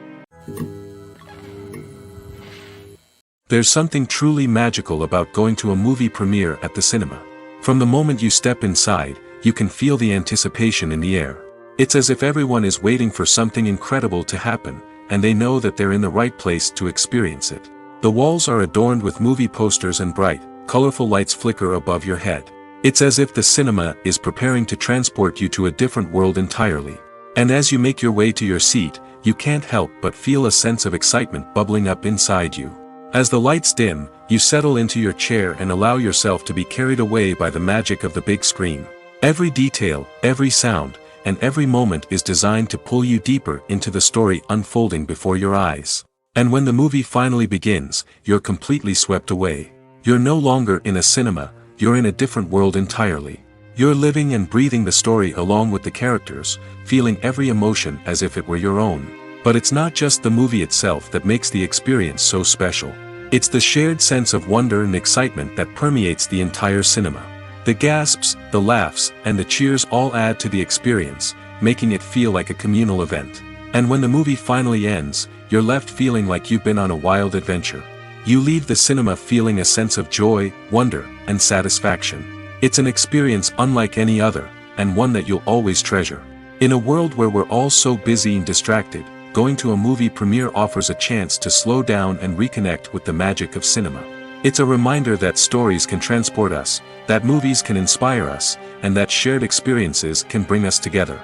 There's something truly magical about going to a movie premiere at the cinema. From the moment you step inside, you can feel the anticipation in the air. It's as if everyone is waiting for something incredible to happen, and they know that they're in the right place to experience it. The walls are adorned with movie posters and bright, colorful lights flicker above your head. It's as if the cinema is preparing to transport you to a different world entirely. And as you make your way to your seat, you can't help but feel a sense of excitement bubbling up inside you. As the lights dim, you settle into your chair and allow yourself to be carried away by the magic of the big screen. Every detail, every sound, and every moment is designed to pull you deeper into the story unfolding before your eyes. And when the movie finally begins, you're completely swept away. You're no longer in a cinema, you're in a different world entirely. You're living and breathing the story along with the characters, feeling every emotion as if it were your own. But it's not just the movie itself that makes the experience so special. It's the shared sense of wonder and excitement that permeates the entire cinema. The gasps, the laughs, and the cheers all add to the experience, making it feel like a communal event. And when the movie finally ends, you're left feeling like you've been on a wild adventure. You leave the cinema feeling a sense of joy, wonder, and satisfaction. It's an experience unlike any other, and one that you'll always treasure. In a world where we're all so busy and distracted, going to a movie premiere offers a chance to slow down and reconnect with the magic of cinema. It's a reminder that stories can transport us, that movies can inspire us, and that shared experiences can bring us together.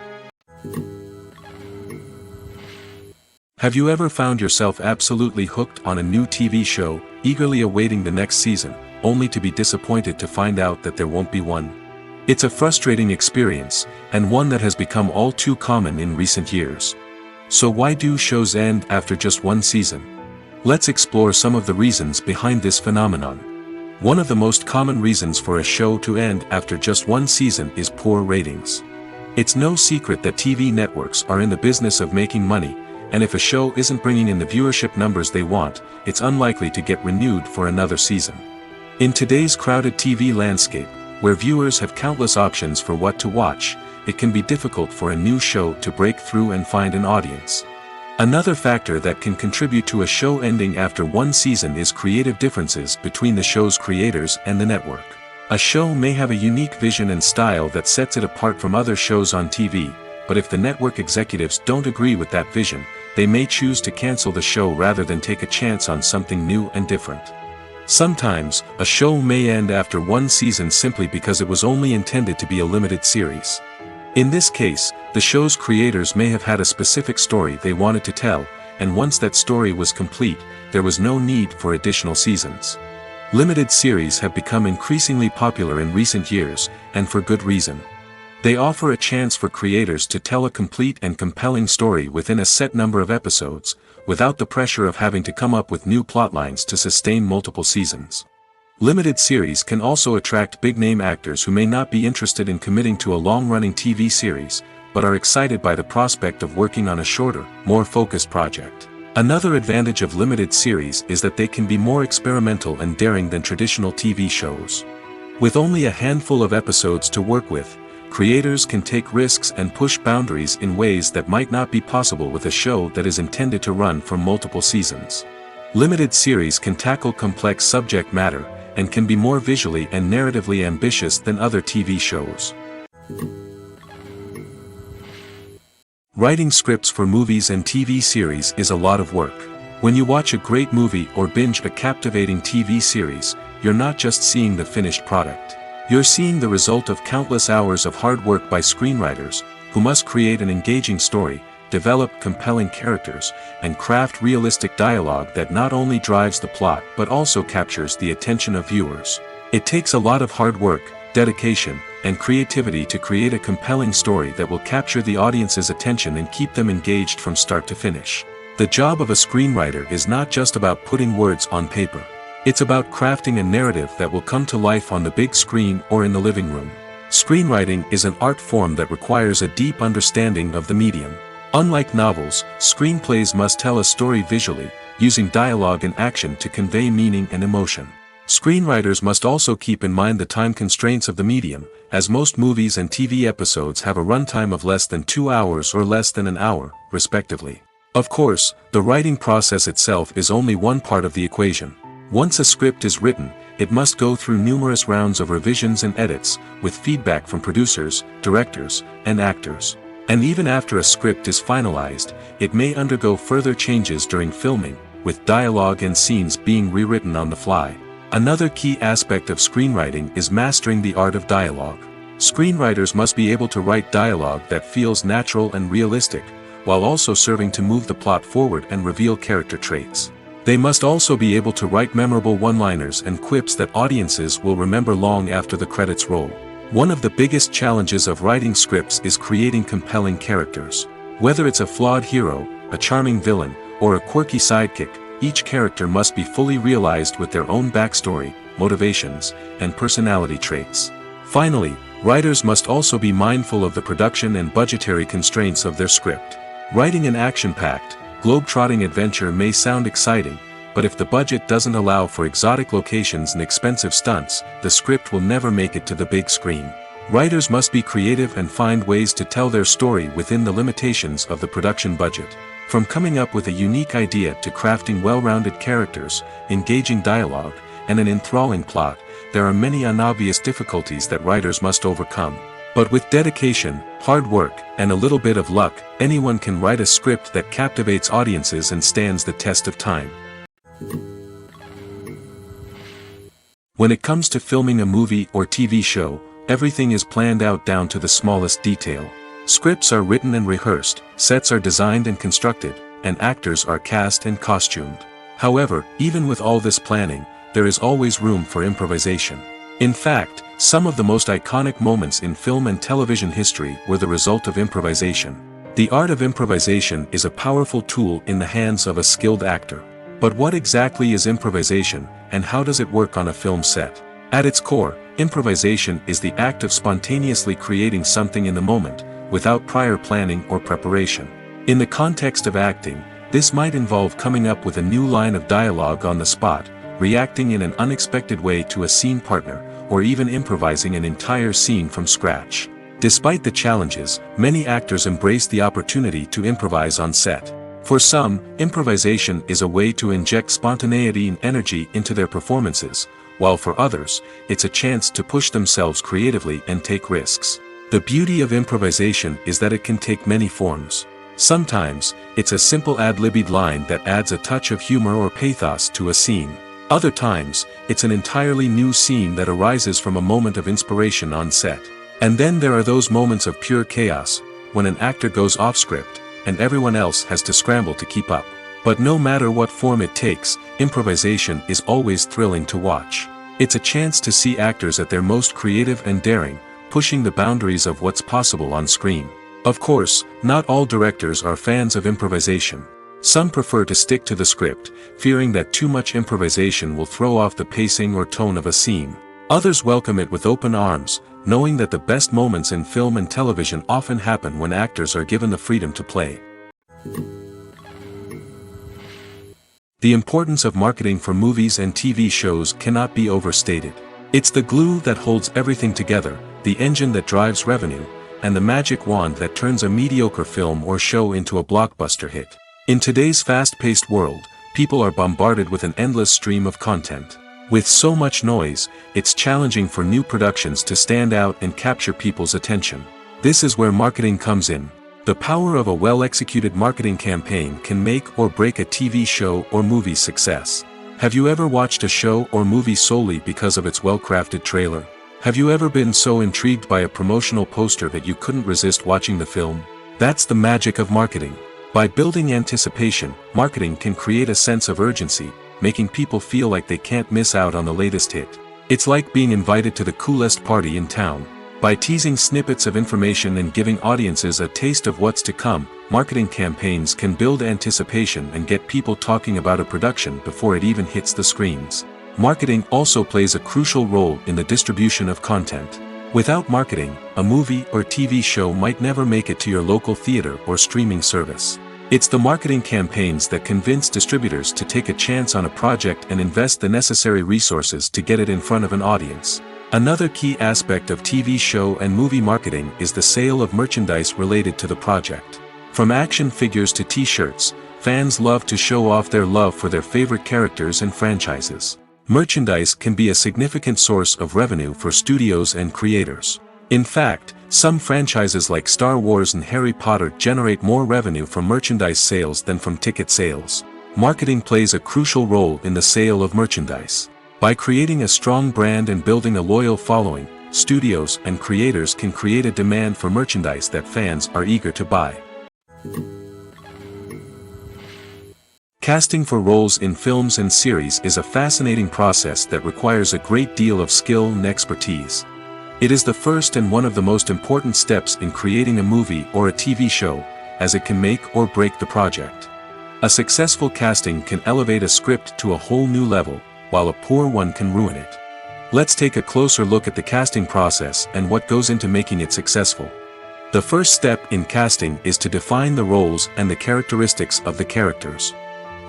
Have you ever found yourself absolutely hooked on a new TV show, eagerly awaiting the next season, only to be disappointed to find out that there won't be one? It's a frustrating experience, and one that has become all too common in recent years. So why do shows end after just one season? Let's explore some of the reasons behind this phenomenon. One of the most common reasons for a show to end after just one season is poor ratings. It's no secret that TV networks are in the business of making money, and if a show isn't bringing in the viewership numbers they want, it's unlikely to get renewed for another season. In today's crowded TV landscape, where viewers have countless options for what to watch, it can be difficult for a new show to break through and find an audience. Another factor that can contribute to a show ending after one season is creative differences between the show's creators and the network. A show may have a unique vision and style that sets it apart from other shows on TV, but if the network executives don't agree with that vision, they may choose to cancel the show rather than take a chance on something new and different. Sometimes, a show may end after one season simply because it was only intended to be a limited series. In this case, the show's creators may have had a specific story they wanted to tell, and once that story was complete, there was no need for additional seasons. Limited series have become increasingly popular in recent years, and for good reason. They offer a chance for creators to tell a complete and compelling story within a set number of episodes, without the pressure of having to come up with new plotlines to sustain multiple seasons. Limited series can also attract big-name actors who may not be interested in committing to a long-running TV series, but are excited by the prospect of working on a shorter, more focused project. Another advantage of limited series is that they can be more experimental and daring than traditional TV shows. With only a handful of episodes to work with, creators can take risks and push boundaries in ways that might not be possible with a show that is intended to run for multiple seasons. Limited series can tackle complex subject matter, and can be more visually and narratively ambitious than other TV shows. Writing scripts for movies and TV series is a lot of work. When you watch a great movie or binge a captivating TV series, you're not just seeing the finished product. You're seeing the result of countless hours of hard work by screenwriters, who must create an engaging story, develop compelling characters, and craft realistic dialogue that not only drives the plot but also captures the attention of viewers. It takes a lot of hard work, dedication, and creativity to create a compelling story that will capture the audience's attention and keep them engaged from start to finish. The job of a screenwriter is not just about putting words on paper. It's about crafting a narrative that will come to life on the big screen or in the living room. Screenwriting is an art form that requires a deep understanding of the medium. Unlike novels, screenplays must tell a story visually, using dialogue and action to convey meaning and emotion. Screenwriters must also keep in mind the time constraints of the medium, as most movies and TV episodes have a runtime of less than 2 hours or less than an hour, respectively. Of course, the writing process itself is only one part of the equation. Once a script is written, it must go through numerous rounds of revisions and edits, with feedback from producers, directors, and actors. And even after a script is finalized, it may undergo further changes during filming, with dialogue and scenes being rewritten on the fly. Another key aspect of screenwriting is mastering the art of dialogue. Screenwriters must be able to write dialogue that feels natural and realistic, while also serving to move the plot forward and reveal character traits. They must also be able to write memorable one-liners and quips that audiences will remember long after the credits roll. One of the biggest challenges of writing scripts is creating compelling characters. Whether it's a flawed hero, a charming villain, or a quirky sidekick, each character must be fully realized with their own backstory, motivations, and personality traits. Finally, writers must also be mindful of the production and budgetary constraints of their script. Writing an action-packed, globe-trotting adventure may sound exciting, but if the budget doesn't allow for exotic locations and expensive stunts, the script will never make it to the big screen. Writers must be creative and find ways to tell their story within the limitations of the production budget. From coming up with a unique idea to crafting well-rounded characters, engaging dialogue, and an enthralling plot, there are many unobvious difficulties that writers must overcome. But with dedication, hard work, and a little bit of luck, anyone can write a script that captivates audiences and stands the test of time. When it comes to filming a movie or TV show, everything is planned out down to the smallest detail. Scripts are written and rehearsed, sets are designed and constructed, and actors are cast and costumed. However, even with all this planning, there is always room for improvisation. In fact, some of the most iconic moments in film and television history were the result of improvisation. The art of improvisation is a powerful tool in the hands of a skilled actor. But what exactly is improvisation, and how does it work on a film set? At its core, improvisation is the act of spontaneously creating something in the moment, without prior planning or preparation. In the context of acting, this might involve coming up with a new line of dialogue on the spot, reacting in an unexpected way to a scene partner, or even improvising an entire scene from scratch. Despite the challenges, many actors embrace the opportunity to improvise on set. For some, improvisation is a way to inject spontaneity and energy into their performances, while for others, it's a chance to push themselves creatively and take risks. The beauty of improvisation is that it can take many forms. Sometimes, it's a simple ad-libbed line that adds a touch of humor or pathos to a scene. Other times, it's an entirely new scene that arises from a moment of inspiration on set. And then there are those moments of pure chaos, when an actor goes off script, and everyone else has to scramble to keep up. But no matter what form it takes, improvisation is always thrilling to watch. It's a chance to see actors at their most creative and daring, pushing the boundaries of what's possible on screen. Of course, not all directors are fans of improvisation. Some prefer to stick to the script, fearing that too much improvisation will throw off the pacing or tone of a scene. Others welcome it with open arms, knowing that the best moments in film and television often happen when actors are given the freedom to play. The importance of marketing for movies and TV shows cannot be overstated. It's the glue that holds everything together, the engine that drives revenue, and the magic wand that turns a mediocre film or show into a blockbuster hit. In today's fast-paced world, people are bombarded with an endless stream of content. With so much noise, it's challenging for new productions to stand out and capture people's attention. This is where marketing comes in. The power of a well-executed marketing campaign can make or break a TV show or movie's success. Have you ever watched a show or movie solely because of its well-crafted trailer? Have you ever been so intrigued by a promotional poster that you couldn't resist watching the film? That's the magic of marketing. By building anticipation, marketing can create a sense of urgency, making people feel like they can't miss out on the latest hit. It's like being invited to the coolest party in town. By teasing snippets of information and giving audiences a taste of what's to come, marketing campaigns can build anticipation and get people talking about a production before it even hits the screens. Marketing also plays a crucial role in the distribution of content. Without marketing, a movie or TV show might never make it to your local theater or streaming service. It's the marketing campaigns that convince distributors to take a chance on a project and invest the necessary resources to get it in front of an audience. Another key aspect of TV show and movie marketing is the sale of merchandise related to the project. From action figures to t-shirts, fans love to show off their love for their favorite characters and franchises. Merchandise can be a significant source of revenue for studios and creators. In fact, some franchises like Star Wars and Harry Potter generate more revenue from merchandise sales than from ticket sales. Marketing plays a crucial role in the sale of merchandise. By creating a strong brand and building a loyal following, studios and creators can create a demand for merchandise that fans are eager to buy. Casting for roles in films and series is a fascinating process that requires a great deal of skill and expertise. It is the first and one of the most important steps in creating a movie or a TV show, as it can make or break the project. A successful casting can elevate a script to a whole new level, while a poor one can ruin it. Let's take a closer look at the casting process and what goes into making it successful. The first step in casting is to define the roles and the characteristics of the characters.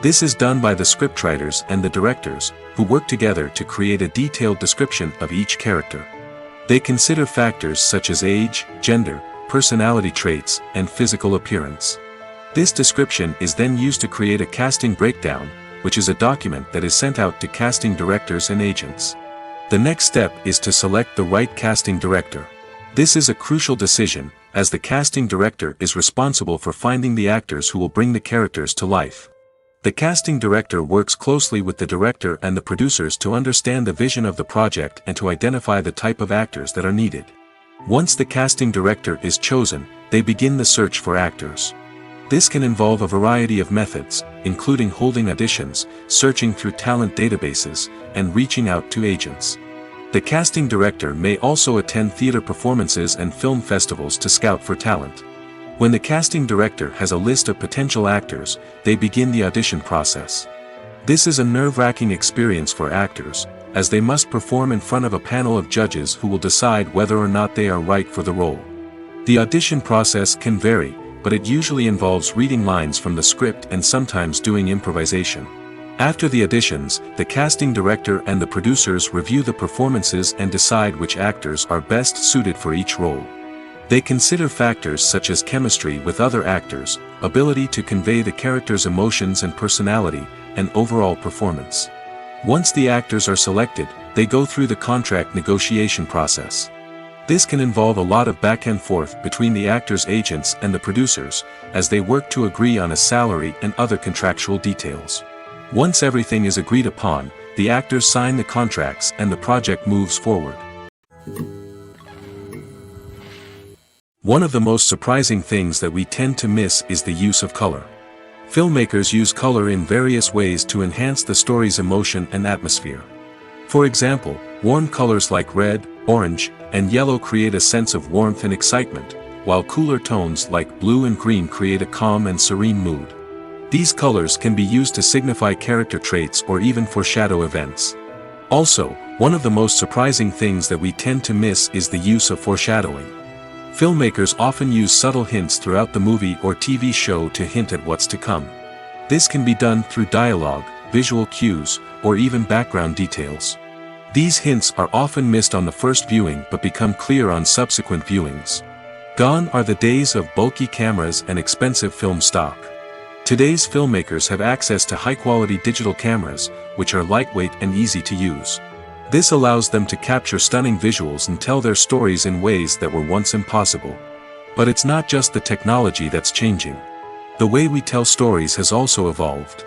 This is done by the scriptwriters and the directors, who work together to create a detailed description of each character. They consider factors such as age, gender, personality traits, and physical appearance. This description is then used to create a casting breakdown, which is a document that is sent out to casting directors and agents. The next step is to select the right casting director. This is a crucial decision, as the casting director is responsible for finding the actors who will bring the characters to life. The casting director works closely with the director and the producers to understand the vision of the project and to identify the type of actors that are needed. Once the casting director is chosen, they begin the search for actors. This can involve a variety of methods, including holding auditions, searching through talent databases, and reaching out to agents. The casting director may also attend theater performances and film festivals to scout for talent. When the casting director has a list of potential actors, they begin the audition process. This is a nerve-wracking experience for actors, as they must perform in front of a panel of judges who will decide whether or not they are right for the role. The audition process can vary, but it usually involves reading lines from the script and sometimes doing improvisation. After the auditions, the casting director and the producers review the performances and decide which actors are best suited for each role. They consider factors such as chemistry with other actors, ability to convey the character's emotions and personality, and overall performance. Once the actors are selected, they go through the contract negotiation process. This can involve a lot of back and forth between the actors' agents and the producers, as they work to agree on a salary and other contractual details. Once everything is agreed upon, the actors sign the contracts and the project moves forward. One of the most surprising things that we tend to miss is the use of color. Filmmakers use color in various ways to enhance the story's emotion and atmosphere. For example, warm colors like red, orange, and yellow create a sense of warmth and excitement, while cooler tones like blue and green create a calm and serene mood. These colors can be used to signify character traits or even foreshadow events. Also, one of the most surprising things that we tend to miss is the use of foreshadowing. Filmmakers often use subtle hints throughout the movie or TV show to hint at what's to come. This can be done through dialogue, visual cues, or even background details. These hints are often missed on the first viewing but become clear on subsequent viewings. Gone are the days of bulky cameras and expensive film stock. Today's filmmakers have access to high-quality digital cameras, which are lightweight and easy to use. This allows them to capture stunning visuals and tell their stories in ways that were once impossible. But it's not just the technology that's changing. The way we tell stories has also evolved.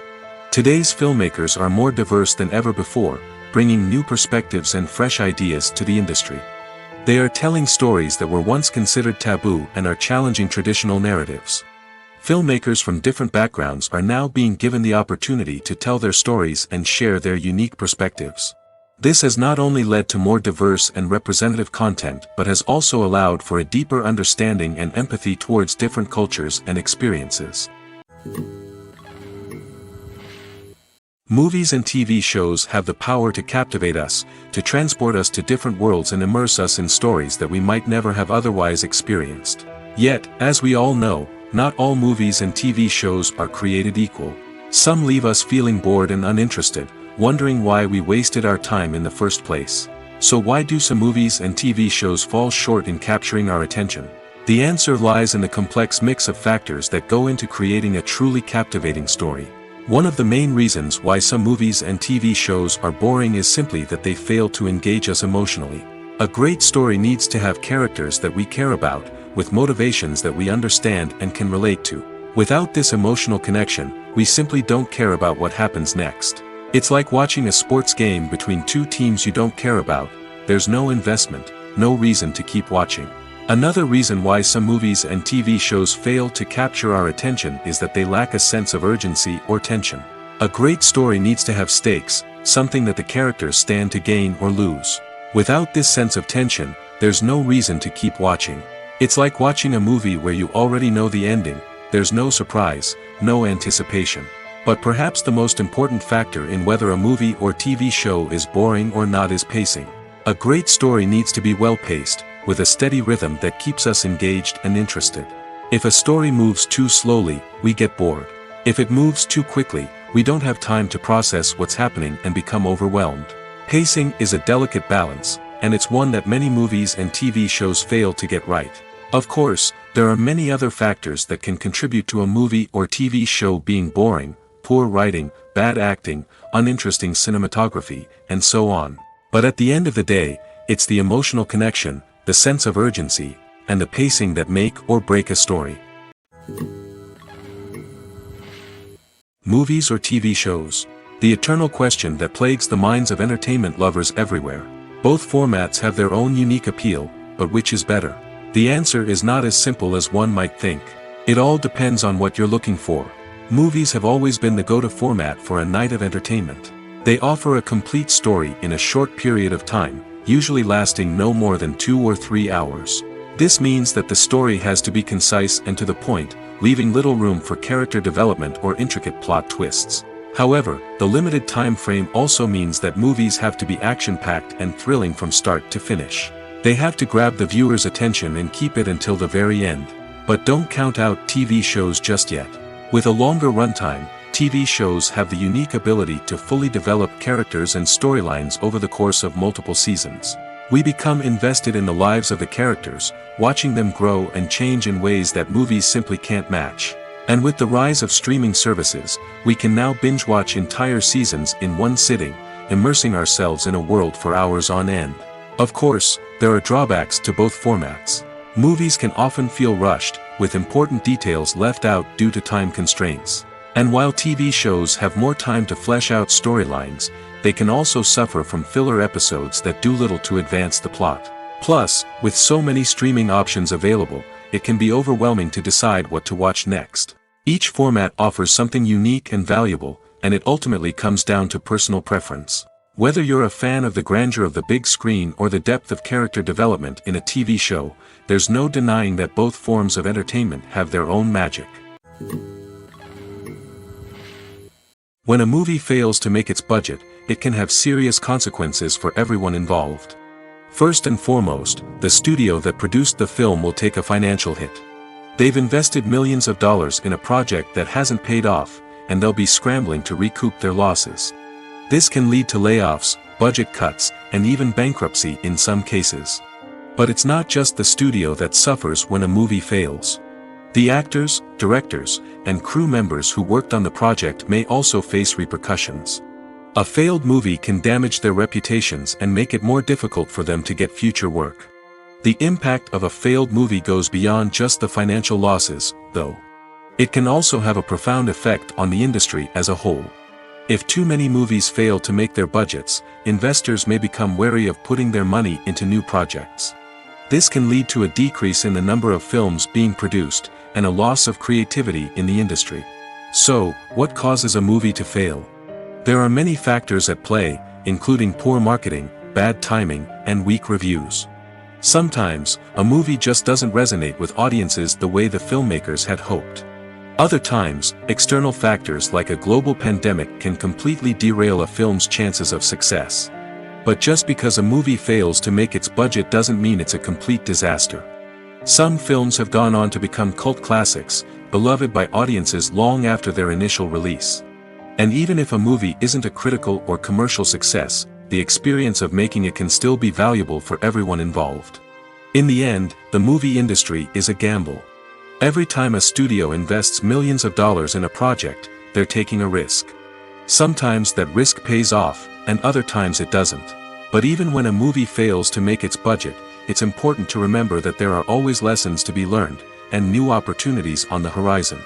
Today's filmmakers are more diverse than ever before, bringing new perspectives and fresh ideas to the industry. They are telling stories that were once considered taboo and are challenging traditional narratives. Filmmakers from different backgrounds are now being given the opportunity to tell their stories and share their unique perspectives. This has not only led to more diverse and representative content but has also allowed for a deeper understanding and empathy towards different cultures and experiences. Movies and TV shows have the power to captivate us, to transport us to different worlds and immerse us in stories that we might never have otherwise experienced. Yet, as we all know, not all movies and TV shows are created equal. Some leave us feeling bored and uninterested, wondering why we wasted our time in the first place. So why do some movies and TV shows fall short in capturing our attention? The answer lies in the complex mix of factors that go into creating a truly captivating story. One of the main reasons why some movies and TV shows are boring is simply that they fail to engage us emotionally. A great story needs to have characters that we care about, with motivations that we understand and can relate to. Without this emotional connection, we simply don't care about what happens next. It's like watching a sports game between two teams you don't care about. There's no investment, no reason to keep watching. Another reason why some movies and TV shows fail to capture our attention is that they lack a sense of urgency or tension. A great story needs to have stakes, something that the characters stand to gain or lose. Without this sense of tension, there's no reason to keep watching. It's like watching a movie where you already know the ending. There's no surprise, no anticipation. But perhaps the most important factor in whether a movie or TV show is boring or not is pacing. A great story needs to be well-paced, with a steady rhythm that keeps us engaged and interested. If a story moves too slowly, we get bored. If it moves too quickly, we don't have time to process what's happening and become overwhelmed. Pacing is a delicate balance, and it's one that many movies and TV shows fail to get right. Of course, there are many other factors that can contribute to a movie or TV show being boring: poor writing, bad acting, uninteresting cinematography, and so on. But at the end of the day, it's the emotional connection, the sense of urgency, and the pacing that make or break a story. Movies or TV shows? The eternal question that plagues the minds of entertainment lovers everywhere. Both formats have their own unique appeal, but which is better? The answer is not as simple as one might think. It all depends on what you're looking for. Movies have always been the go-to format for a night of entertainment. They offer a complete story in a short period of time, usually lasting no more than 2 or 3 hours. This means that the story has to be concise and to the point, leaving little room for character development or intricate plot twists. However, the limited time frame also means that movies have to be action-packed and thrilling from start to finish. They have to grab the viewer's attention and keep it until the very end. But don't count out TV shows just yet. With a longer runtime, TV shows have the unique ability to fully develop characters and storylines over the course of multiple seasons. We become invested in the lives of the characters, watching them grow and change in ways that movies simply can't match. And with the rise of streaming services, we can now binge-watch entire seasons in one sitting, immersing ourselves in a world for hours on end. Of course, there are drawbacks to both formats. Movies can often feel rushed, with important details left out due to time constraints. And while TV shows have more time to flesh out storylines, they can also suffer from filler episodes that do little to advance the plot. Plus, with so many streaming options available, it can be overwhelming to decide what to watch next. Each format offers something unique and valuable, and it ultimately comes down to personal preference. Whether you're a fan of the grandeur of the big screen or the depth of character development in a TV show, there's no denying that both forms of entertainment have their own magic. When a movie fails to make its budget, it can have serious consequences for everyone involved. First and foremost, the studio that produced the film will take a financial hit. They've invested millions of dollars in a project that hasn't paid off, and they'll be scrambling to recoup their losses. This can lead to layoffs, budget cuts, and even bankruptcy in some cases. But it's not just the studio that suffers when a movie fails. The actors, directors, and crew members who worked on the project may also face repercussions. A failed movie can damage their reputations and make it more difficult for them to get future work. The impact of a failed movie goes beyond just the financial losses, though. It can also have a profound effect on the industry as a whole. If too many movies fail to make their budgets, investors may become wary of putting their money into new projects. This can lead to a decrease in the number of films being produced, and a loss of creativity in the industry. So, what causes a movie to fail? There are many factors at play, including poor marketing, bad timing, and weak reviews. Sometimes, a movie just doesn't resonate with audiences the way the filmmakers had hoped. Other times, external factors like a global pandemic can completely derail a film's chances of success. But just because a movie fails to make its budget doesn't mean it's a complete disaster. Some films have gone on to become cult classics, beloved by audiences long after their initial release. And even if a movie isn't a critical or commercial success, the experience of making it can still be valuable for everyone involved. In the end, the movie industry is a gamble. Every time a studio invests millions of dollars in a project, they're taking a risk. Sometimes that risk pays off, and other times it doesn't. But even when a movie fails to make its budget, it's important to remember that there are always lessons to be learned, and new opportunities on the horizon.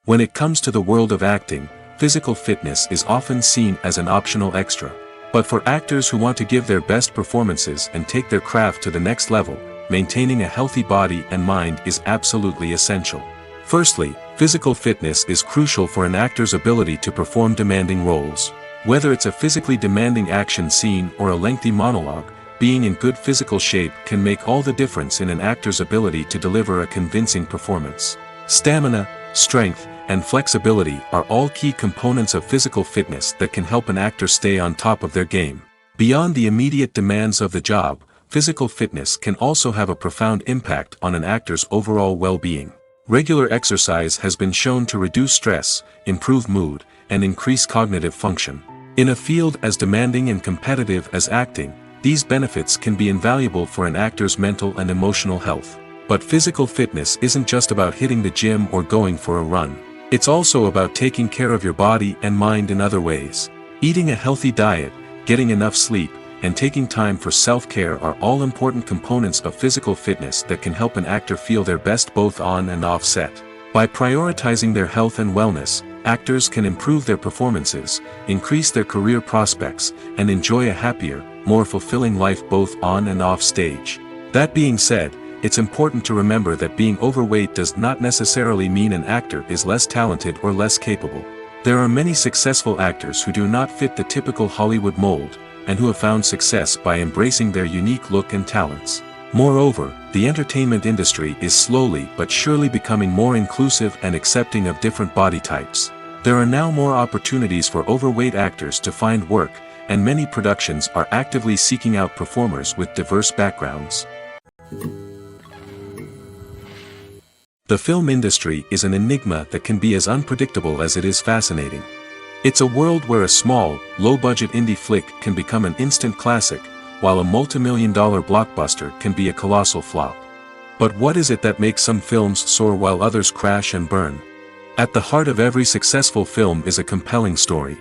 When it comes to the world of acting, physical fitness is often seen as an optional extra. But for actors who want to give their best performances and take their craft to the next level, maintaining a healthy body and mind is absolutely essential. Firstly, physical fitness is crucial for an actor's ability to perform demanding roles. Whether it's a physically demanding action scene or a lengthy monologue, being in good physical shape can make all the difference in an actor's ability to deliver a convincing performance. Stamina, strength, and flexibility are all key components of physical fitness that can help an actor stay on top of their game. Beyond the immediate demands of the job, physical fitness can also have a profound impact on an actor's overall well-being. Regular exercise has been shown to reduce stress, improve mood, and increase cognitive function. In a field as demanding and competitive as acting, these benefits can be invaluable for an actor's mental and emotional health. But physical fitness isn't just about hitting the gym or going for a run. It's also about taking care of your body and mind in other ways. Eating a healthy diet, getting enough sleep, and taking time for self-care are all important components of physical fitness that can help an actor feel their best both on and off set. By prioritizing their health and wellness, actors can improve their performances, increase their career prospects, and enjoy a happier, more fulfilling life both on and off stage. That being said, it's important to remember that being overweight does not necessarily mean an actor is less talented or less capable. There are many successful actors who do not fit the typical Hollywood mold, and who have found success by embracing their unique look and talents. Moreover, the entertainment industry is slowly but surely becoming more inclusive and accepting of different body types. There are now more opportunities for overweight actors to find work, and many productions are actively seeking out performers with diverse backgrounds. The film industry is an enigma that can be as unpredictable as it is fascinating. It's a world where a small, low-budget indie flick can become an instant classic, while a multi-million-dollar blockbuster can be a colossal flop. But what is it that makes some films soar while others crash and burn? At the heart of every successful film is a compelling story.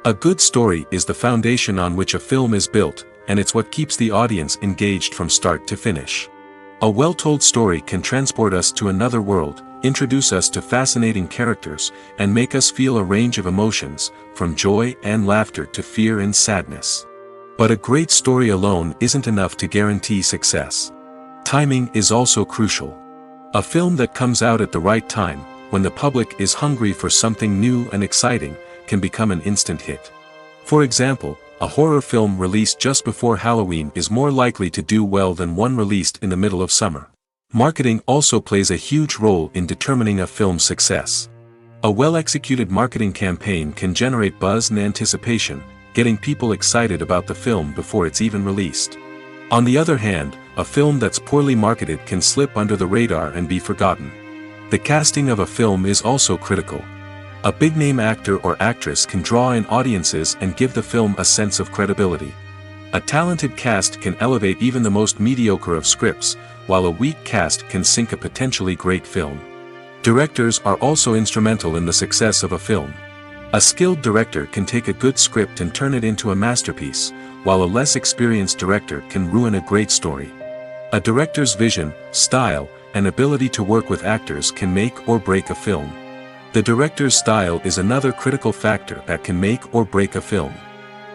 A good story is the foundation on which a film is built, and it's what keeps the audience engaged from start to finish. A well-told story can transport us to another world, introduce us to fascinating characters, and make us feel a range of emotions, from joy and laughter to fear and sadness. But a great story alone isn't enough to guarantee success. Timing is also crucial. A film that comes out at the right time, when the public is hungry for something new and exciting, can become an instant hit. For example, a horror film released just before Halloween is more likely to do well than one released in the middle of summer. Marketing also plays a huge role in determining a film's success. A well-executed marketing campaign can generate buzz and anticipation, getting people excited about the film before it's even released. On the other hand, a film that's poorly marketed can slip under the radar and be forgotten. The casting of a film is also critical. A big-name actor or actress can draw in audiences and give the film a sense of credibility. A talented cast can elevate even the most mediocre of scripts, while a weak cast can sink a potentially great film. Directors are also instrumental in the success of a film. A skilled director can take a good script and turn it into a masterpiece, while a less experienced director can ruin a great story. A director's vision, style, and ability to work with actors can make or break a film. The director's style is another critical factor that can make or break a film.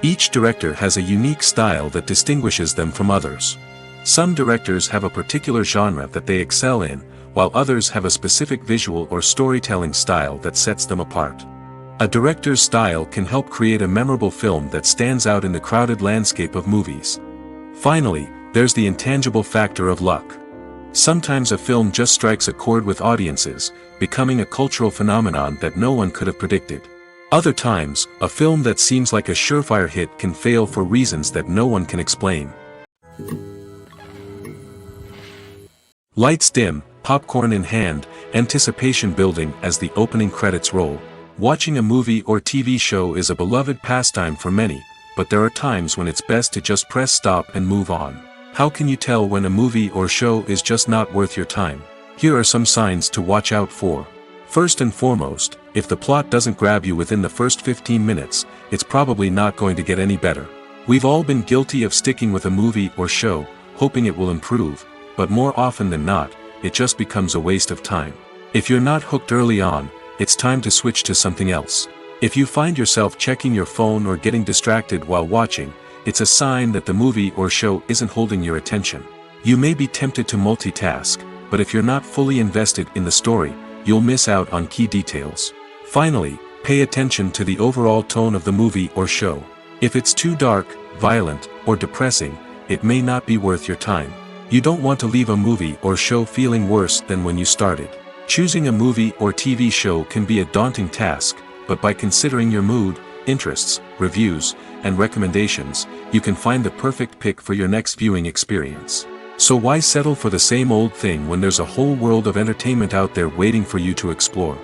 Each director has a unique style that distinguishes them from others. Some directors have a particular genre that they excel in, while others have a specific visual or storytelling style that sets them apart. A director's style can help create a memorable film that stands out in the crowded landscape of movies. Finally, there's the intangible factor of luck. Sometimes a film just strikes a chord with audiences, becoming a cultural phenomenon that no one could have predicted. Other times, a film that seems like a surefire hit can fail for reasons that no one can explain. Lights dim, popcorn in hand, anticipation building as the opening credits roll. Watching a movie or TV show is a beloved pastime for many, but there are times when it's best to just press stop and move on. How can you tell when a movie or show is just not worth your time? Here are some signs to watch out for. First and foremost, if the plot doesn't grab you within the first 15 minutes, it's probably not going to get any better. We've all been guilty of sticking with a movie or show, hoping it will improve, but more often than not, it just becomes a waste of time. If you're not hooked early on, it's time to switch to something else. If you find yourself checking your phone or getting distracted while watching, it's a sign that the movie or show isn't holding your attention. You may be tempted to multitask, but if you're not fully invested in the story, you'll miss out on key details. Finally, pay attention to the overall tone of the movie or show. If it's too dark, violent, or depressing, it may not be worth your time. You don't want to leave a movie or show feeling worse than when you started. Choosing a movie or TV show can be a daunting task, but by considering your mood, interests, reviews, and recommendations, you can find the perfect pick for your next viewing experience. So why settle for the same old thing when there's a whole world of entertainment out there waiting for you to explore?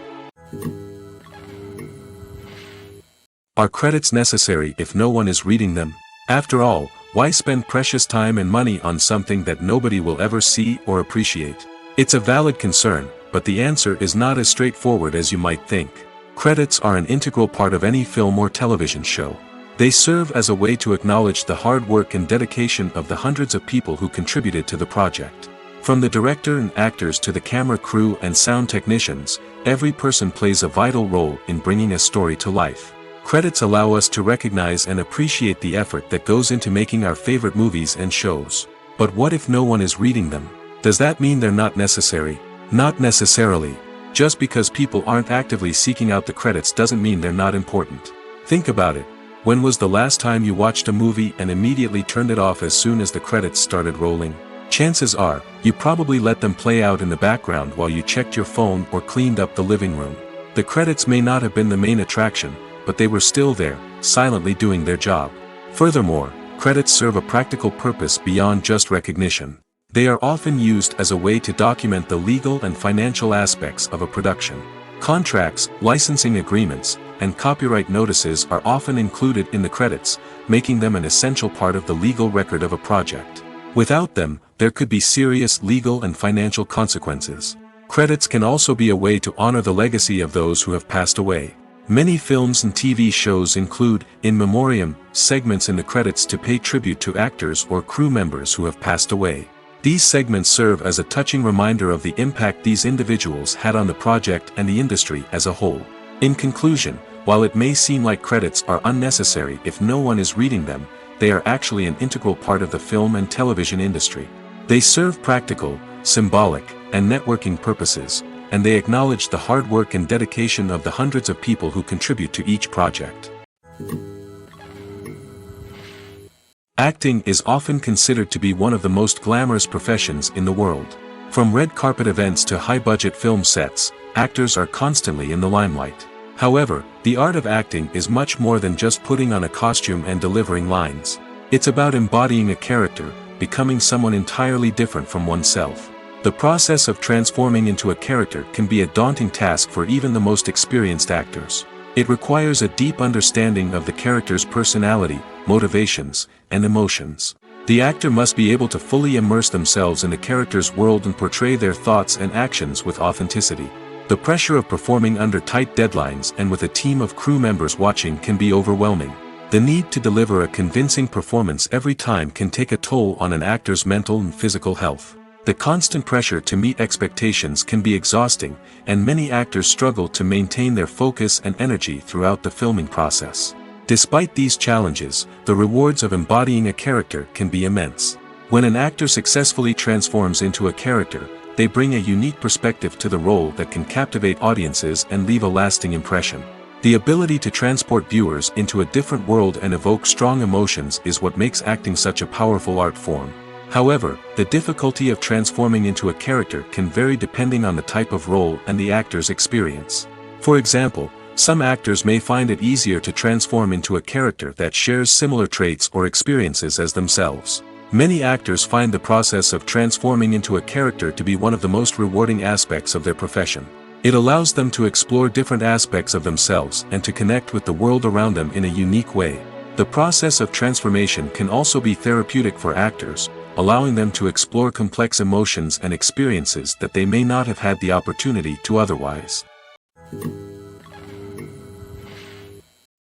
Are credits necessary if no one is reading them? After all, why spend precious time and money on something that nobody will ever see or appreciate? It's a valid concern, but the answer is not as straightforward as you might think. Credits are an integral part of any film or television show. They serve as a way to acknowledge the hard work and dedication of the hundreds of people who contributed to the project. From the director and actors to the camera crew and sound technicians, every person plays a vital role in bringing a story to life. Credits allow us to recognize and appreciate the effort that goes into making our favorite movies and shows. But what if no one is reading them? Does that mean they're not necessary? Not necessarily. Just because people aren't actively seeking out the credits doesn't mean they're not important. Think about it. When was the last time you watched a movie and immediately turned it off as soon as the credits started rolling? Chances are, you probably let them play out in the background while you checked your phone or cleaned up the living room. The credits may not have been the main attraction, but they were still there, silently doing their job. Furthermore, credits serve a practical purpose beyond just recognition. They are often used as a way to document the legal and financial aspects of a production. Contracts, licensing agreements, and copyright notices are often included in the credits, making them an essential part of the legal record of a project. Without them, there could be serious legal and financial consequences. Credits can also be a way to honor the legacy of those who have passed away. Many films and TV shows include, in memoriam, segments in the credits to pay tribute to actors or crew members who have passed away. These segments serve as a touching reminder of the impact these individuals had on the project and the industry as a whole. In conclusion, while it may seem like credits are unnecessary if no one is reading them, they are actually an integral part of the film and television industry. They serve practical, symbolic, and networking purposes, and they acknowledge the hard work and dedication of the hundreds of people who contribute to each project. Acting is often considered to be one of the most glamorous professions in the world. From red carpet events to high-budget film sets, actors are constantly in the limelight. However, the art of acting is much more than just putting on a costume and delivering lines. It's about embodying a character, becoming someone entirely different from oneself. The process of transforming into a character can be a daunting task for even the most experienced actors. It requires a deep understanding of the character's personality, motivations, and emotions. The actor must be able to fully immerse themselves in the character's world and portray their thoughts and actions with authenticity. The pressure of performing under tight deadlines and with a team of crew members watching can be overwhelming. The need to deliver a convincing performance every time can take a toll on an actor's mental and physical health. The constant pressure to meet expectations can be exhausting, and many actors struggle to maintain their focus and energy throughout the filming process. Despite these challenges, the rewards of embodying a character can be immense. When an actor successfully transforms into a character, they bring a unique perspective to the role that can captivate audiences and leave a lasting impression. The ability to transport viewers into a different world and evoke strong emotions is what makes acting such a powerful art form. However, the difficulty of transforming into a character can vary depending on the type of role and the actor's experience. For example, some actors may find it easier to transform into a character that shares similar traits or experiences as themselves. Many actors find the process of transforming into a character to be one of the most rewarding aspects of their profession. It allows them to explore different aspects of themselves and to connect with the world around them in a unique way. The process of transformation can also be therapeutic for actors, allowing them to explore complex emotions and experiences that they may not have had the opportunity to otherwise.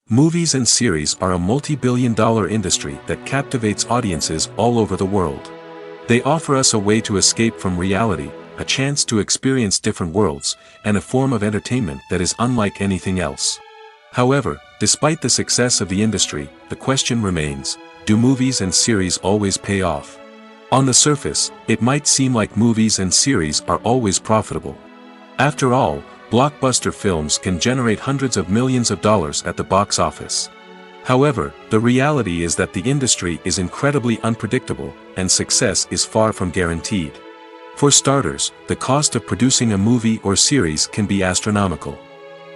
Movies and series are a multi-billion-dollar industry that captivates audiences all over the world. They offer us a way to escape from reality, a chance to experience different worlds, and a form of entertainment that is unlike anything else. However, despite the success of the industry, the question remains, do movies and series always pay off? On the surface, it might seem like movies and series are always profitable. After all, blockbuster films can generate hundreds of millions of dollars at the box office. However, the reality is that the industry is incredibly unpredictable, and success is far from guaranteed. For starters, the cost of producing a movie or series can be astronomical.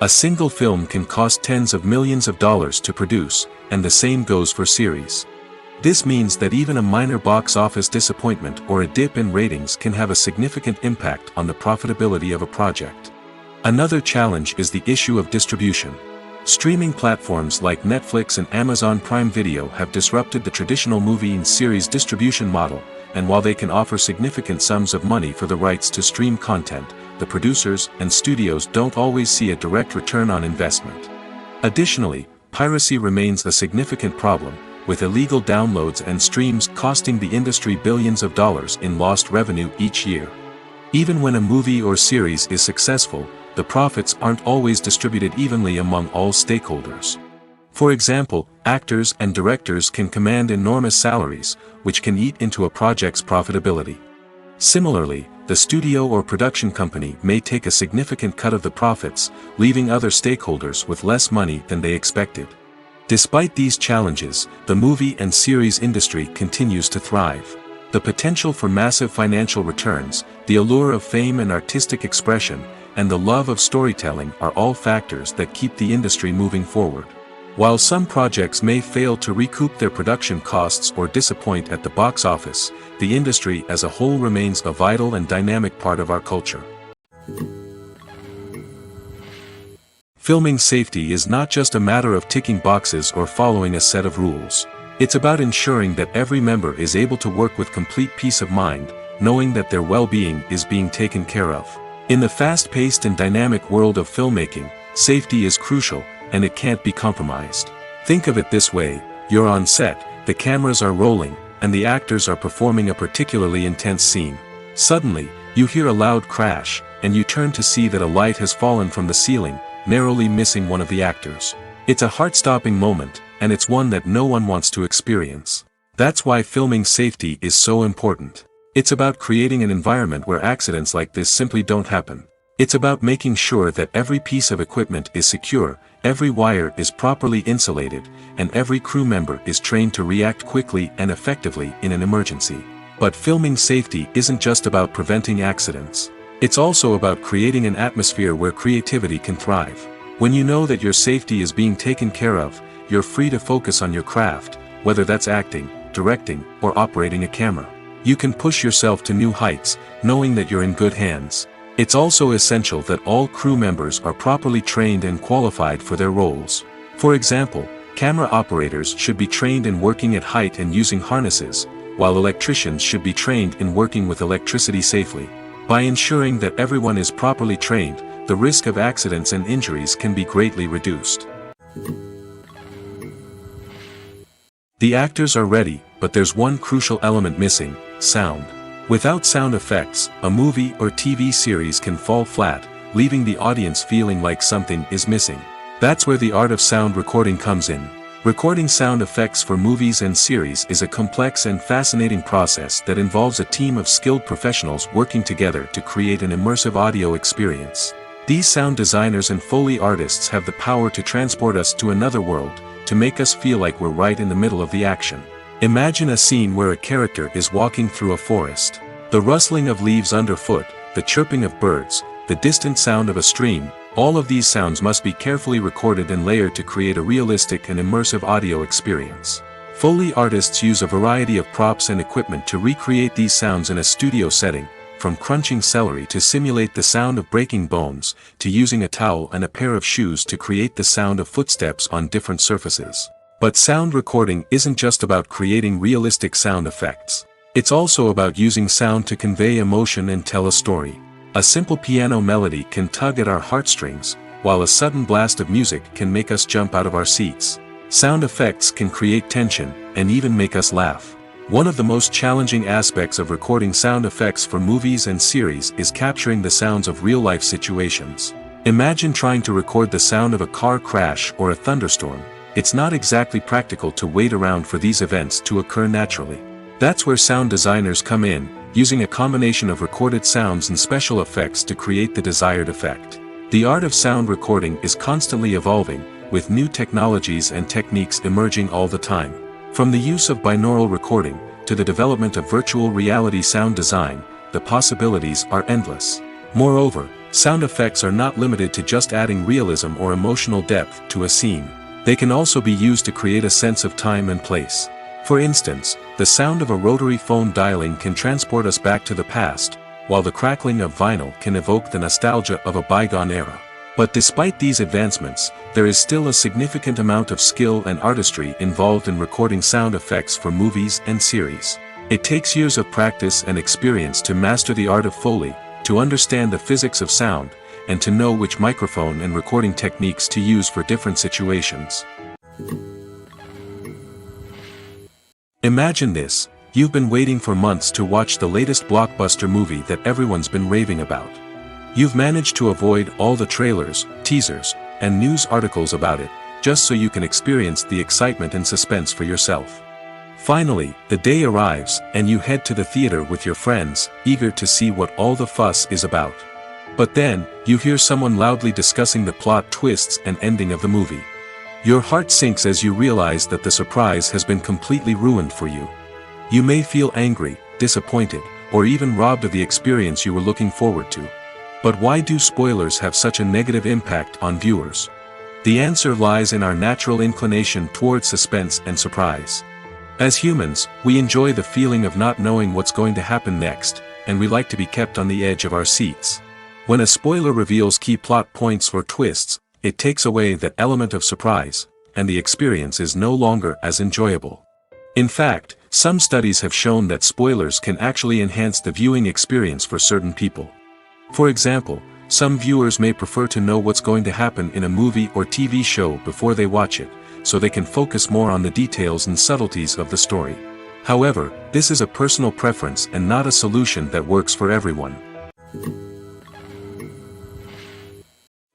A single film can cost tens of millions of dollars to produce, and the same goes for series. This means that even a minor box office disappointment or a dip in ratings can have a significant impact on the profitability of a project. Another challenge is the issue of distribution. Streaming platforms like Netflix and Amazon Prime Video have disrupted the traditional movie and series distribution model, and while they can offer significant sums of money for the rights to stream content, the producers and studios don't always see a direct return on investment. Additionally, piracy remains a significant problem, with illegal downloads and streams costing the industry billions of dollars in lost revenue each year. Even when a movie or series is successful, the profits aren't always distributed evenly among all stakeholders. For example, actors and directors can command enormous salaries, which can eat into a project's profitability. Similarly, the studio or production company may take a significant cut of the profits, leaving other stakeholders with less money than they expected. Despite these challenges, the movie and series industry continues to thrive. The potential for massive financial returns, the allure of fame and artistic expression, and the love of storytelling are all factors that keep the industry moving forward. While some projects may fail to recoup their production costs or disappoint at the box office, the industry as a whole remains a vital and dynamic part of our culture. Filming safety is not just a matter of ticking boxes or following a set of rules. It's about ensuring that every member is able to work with complete peace of mind, knowing that their well-being is being taken care of. In the fast-paced and dynamic world of filmmaking, safety is crucial, and it can't be compromised. Think of it this way: you're on set, the cameras are rolling, and the actors are performing a particularly intense scene. Suddenly, you hear a loud crash, and you turn to see that a light has fallen from the ceiling, narrowly missing one of the actors. It's a heart-stopping moment, and it's one that no one wants to experience. That's why filming safety is so important. It's about creating an environment where accidents like this simply don't happen. It's about making sure that every piece of equipment is secure, every wire is properly insulated, and every crew member is trained to react quickly and effectively in an emergency. But filming safety isn't just about preventing accidents. It's also about creating an atmosphere where creativity can thrive. When you know that your safety is being taken care of, you're free to focus on your craft, whether that's acting, directing, or operating a camera. You can push yourself to new heights, knowing that you're in good hands. It's also essential that all crew members are properly trained and qualified for their roles. For example, camera operators should be trained in working at height and using harnesses, while electricians should be trained in working with electricity safely. By ensuring that everyone is properly trained, the risk of accidents and injuries can be greatly reduced. The actors are ready, but there's one crucial element missing: sound. Without sound effects, a movie or TV series can fall flat, leaving the audience feeling like something is missing. That's where the art of sound recording comes in. Recording sound effects for movies and series is a complex and fascinating process that involves a team of skilled professionals working together to create an immersive audio experience. These sound designers and Foley artists have the power to transport us to another world, to make us feel like we're right in the middle of the action. Imagine a scene where a character is walking through a forest. The rustling of leaves underfoot, the chirping of birds, the distant sound of a stream, all of these sounds must be carefully recorded and layered to create a realistic and immersive audio experience. Foley artists use a variety of props and equipment to recreate these sounds in a studio setting, from crunching celery to simulate the sound of breaking bones, to using a towel and a pair of shoes to create the sound of footsteps on different surfaces. But sound recording isn't just about creating realistic sound effects. It's also about using sound to convey emotion and tell a story. A simple piano melody can tug at our heartstrings, while a sudden blast of music can make us jump out of our seats. Sound effects can create tension, and even make us laugh. One of the most challenging aspects of recording sound effects for movies and series is capturing the sounds of real-life situations. Imagine trying to record the sound of a car crash or a thunderstorm. It's not exactly practical to wait around for these events to occur naturally. That's where sound designers come in, using a combination of recorded sounds and special effects to create the desired effect. The art of sound recording is constantly evolving, with new technologies and techniques emerging all the time. From the use of binaural recording, to the development of virtual reality sound design, the possibilities are endless. Moreover, sound effects are not limited to just adding realism or emotional depth to a scene. They can also be used to create a sense of time and place. For instance, the sound of a rotary phone dialing can transport us back to the past, while the crackling of vinyl can evoke the nostalgia of a bygone era. But despite these advancements, there is still a significant amount of skill and artistry involved in recording sound effects for movies and series. It takes years of practice and experience to master the art of Foley, to understand the physics of sound, and to know which microphone and recording techniques to use for different situations. Imagine this: you've been waiting for months to watch the latest blockbuster movie that everyone's been raving about. You've managed to avoid all the trailers, teasers, and news articles about it, just so you can experience the excitement and suspense for yourself. Finally, the day arrives, and you head to the theater with your friends, eager to see what all the fuss is about. But then, you hear someone loudly discussing the plot twists and ending of the movie. Your heart sinks as you realize that the surprise has been completely ruined for you. You may feel angry, disappointed, or even robbed of the experience you were looking forward to. But why do spoilers have such a negative impact on viewers? The answer lies in our natural inclination towards suspense and surprise. As humans, we enjoy the feeling of not knowing what's going to happen next, and we like to be kept on the edge of our seats. When a spoiler reveals key plot points or twists, it takes away that element of surprise, and the experience is no longer as enjoyable. In fact, some studies have shown that spoilers can actually enhance the viewing experience for certain people. For example, some viewers may prefer to know what's going to happen in a movie or TV show before they watch it, so they can focus more on the details and subtleties of the story. However, this is a personal preference and not a solution that works for everyone.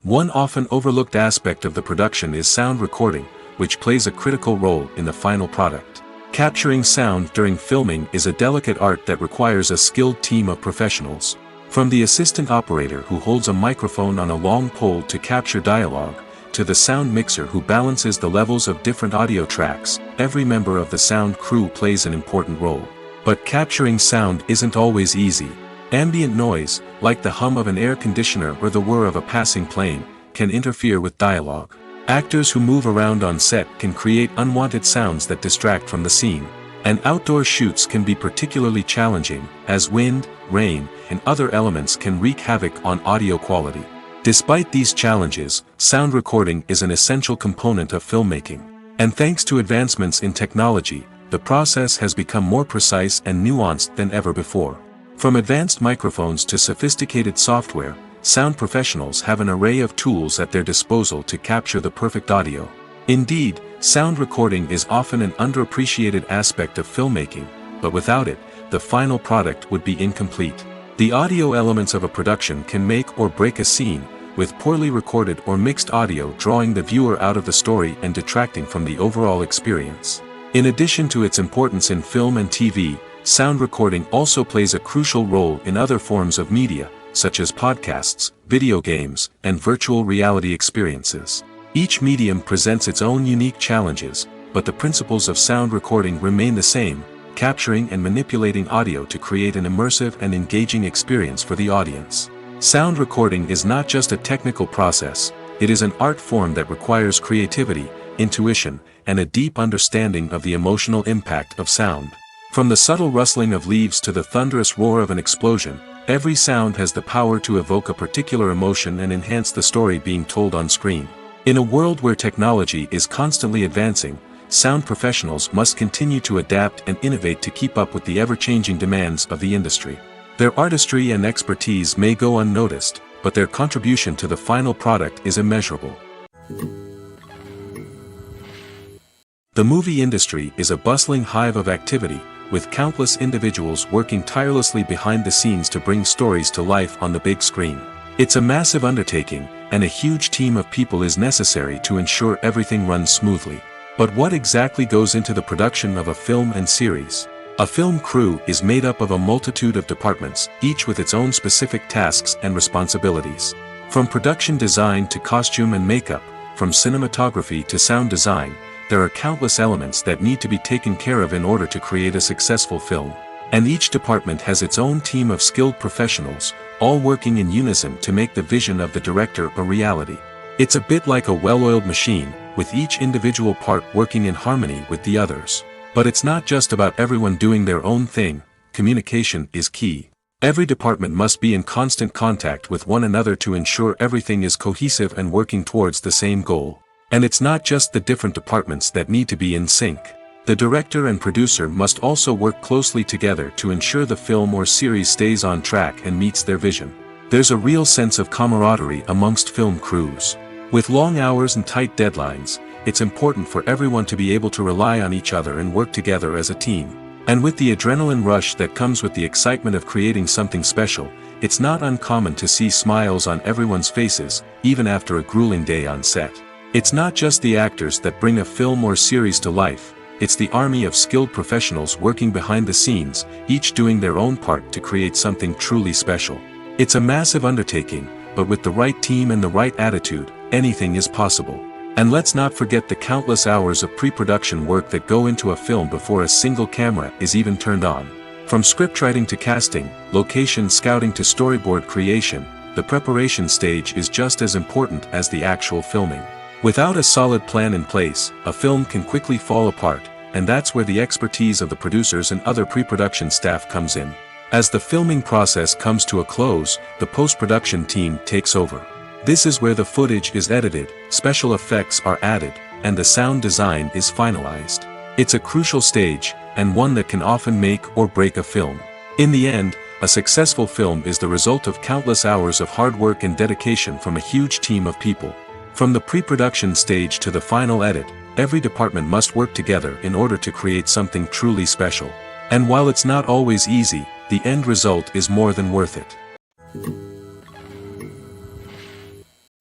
One often overlooked aspect of the production is sound recording, which plays a critical role in the final product. Capturing sound during filming is a delicate art that requires a skilled team of professionals. From the assistant operator who holds a microphone on a long pole to capture dialogue, to the sound mixer who balances the levels of different audio tracks, every member of the sound crew plays an important role. But capturing sound isn't always easy. Ambient noise, like the hum of an air conditioner or the whir of a passing plane, can interfere with dialogue. Actors who move around on set can create unwanted sounds that distract from the scene. And outdoor shoots can be particularly challenging, as wind, rain, and other elements can wreak havoc on audio quality. Despite these challenges, sound recording is an essential component of filmmaking. And thanks to advancements in technology, the process has become more precise and nuanced than ever before. From advanced microphones to sophisticated software, sound professionals have an array of tools at their disposal to capture the perfect audio. Indeed, sound recording is often an underappreciated aspect of filmmaking, but without it, the final product would be incomplete. The audio elements of a production can make or break a scene, with poorly recorded or mixed audio drawing the viewer out of the story and detracting from the overall experience. In addition to its importance in film and TV, sound recording also plays a crucial role in other forms of media, such as podcasts, video games, and virtual reality experiences. Each medium presents its own unique challenges, but the principles of sound recording remain the same, capturing and manipulating audio to create an immersive and engaging experience for the audience. Sound recording is not just a technical process, it is an art form that requires creativity, intuition, and a deep understanding of the emotional impact of sound. From the subtle rustling of leaves to the thunderous roar of an explosion, every sound has the power to evoke a particular emotion and enhance the story being told on screen. In a world where technology is constantly advancing, sound professionals must continue to adapt and innovate to keep up with the ever-changing demands of the industry. Their artistry and expertise may go unnoticed, but their contribution to the final product is immeasurable. The movie industry is a bustling hive of activity, with countless individuals working tirelessly behind the scenes to bring stories to life on the big screen. It's a massive undertaking, and a huge team of people is necessary to ensure everything runs smoothly. But what exactly goes into the production of a film and series? A film crew is made up of a multitude of departments, each with its own specific tasks and responsibilities. From production design to costume and makeup, from cinematography to sound design, there are countless elements that need to be taken care of in order to create a successful film. And each department has its own team of skilled professionals, all working in unison to make the vision of the director a reality. It's a bit like a well-oiled machine, with each individual part working in harmony with the others. But it's not just about everyone doing their own thing, communication is key. Every department must be in constant contact with one another to ensure everything is cohesive and working towards the same goal. And it's not just the different departments that need to be in sync. The director and producer must also work closely together to ensure the film or series stays on track and meets their vision. There's a real sense of camaraderie amongst film crews. With long hours and tight deadlines, it's important for everyone to be able to rely on each other and work together as a team. And with the adrenaline rush that comes with the excitement of creating something special, it's not uncommon to see smiles on everyone's faces, even after a grueling day on set. It's not just the actors that bring a film or series to life, it's the army of skilled professionals working behind the scenes, each doing their own part to create something truly special. It's a massive undertaking, but with the right team and the right attitude, anything is possible. And let's not forget the countless hours of pre-production work that go into a film before a single camera is even turned on. From scriptwriting to casting, location scouting to storyboard creation, the preparation stage is just as important as the actual filming. Without a solid plan in place, a film can quickly fall apart, and that's where the expertise of the producers and other pre-production staff comes in. As the filming process comes to a close, the post-production team takes over. This is where the footage is edited, special effects are added, and the sound design is finalized. It's a crucial stage, and one that can often make or break a film. In the end, a successful film is the result of countless hours of hard work and dedication from a huge team of people. From the pre-production stage to the final edit, every department must work together in order to create something truly special. And while it's not always easy, the end result is more than worth it.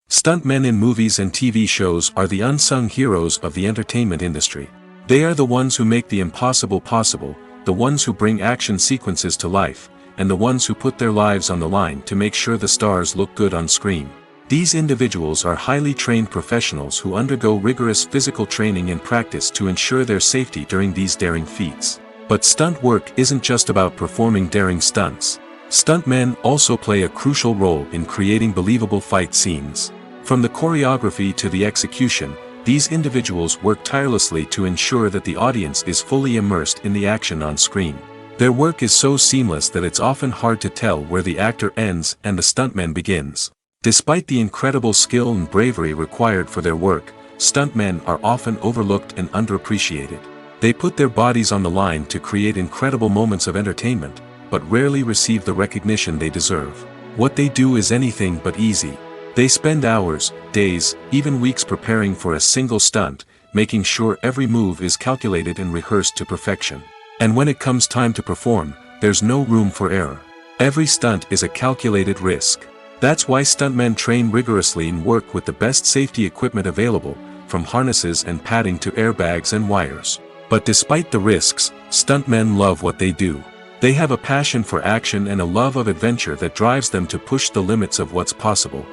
Stuntmen in movies and TV shows are the unsung heroes of the entertainment industry. They are the ones who make the impossible possible, the ones who bring action sequences to life, and the ones who put their lives on the line to make sure the stars look good on screen. These individuals are highly trained professionals who undergo rigorous physical training and practice to ensure their safety during these daring feats. But stunt work isn't just about performing daring stunts. Stuntmen also play a crucial role in creating believable fight scenes. From the choreography to the execution, these individuals work tirelessly to ensure that the audience is fully immersed in the action on screen. Their work is so seamless that it's often hard to tell where the actor ends and the stuntman begins. Despite the incredible skill and bravery required for their work, stuntmen are often overlooked and underappreciated. They put their bodies on the line to create incredible moments of entertainment, but rarely receive the recognition they deserve. What they do is anything but easy. They spend hours, days, even weeks preparing for a single stunt, making sure every move is calculated and rehearsed to perfection. And when it comes time to perform, there's no room for error. Every stunt is a calculated risk. That's why stuntmen train rigorously and work with the best safety equipment available, from harnesses and padding to airbags and wires. But despite the risks, stuntmen love what they do. They have a passion for action and a love of adventure that drives them to push the limits of what's possible.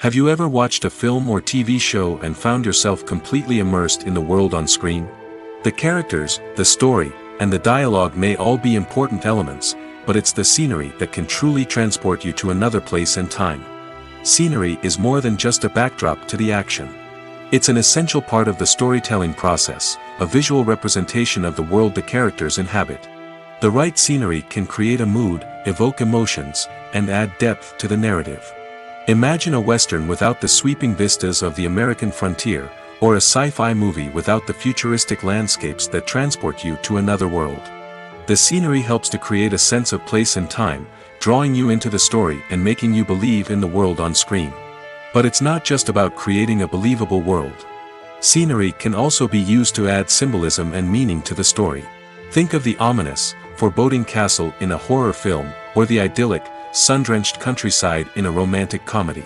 Have you ever watched a film or TV show and found yourself completely immersed in the world on screen? The characters, the story, and the dialogue may all be important elements, but it's the scenery that can truly transport you to another place and time. Scenery is more than just a backdrop to the action. It's an essential part of the storytelling process, a visual representation of the world the characters inhabit. The right scenery can create a mood, evoke emotions, and add depth to the narrative. Imagine a Western without the sweeping vistas of the American frontier, or a sci-fi movie without the futuristic landscapes that transport you to another world. The scenery helps to create a sense of place and time, drawing you into the story and making you believe in the world on screen. But it's not just about creating a believable world. Scenery can also be used to add symbolism and meaning to the story. Think of the ominous, foreboding castle in a horror film, or the idyllic, sun-drenched countryside in a romantic comedy.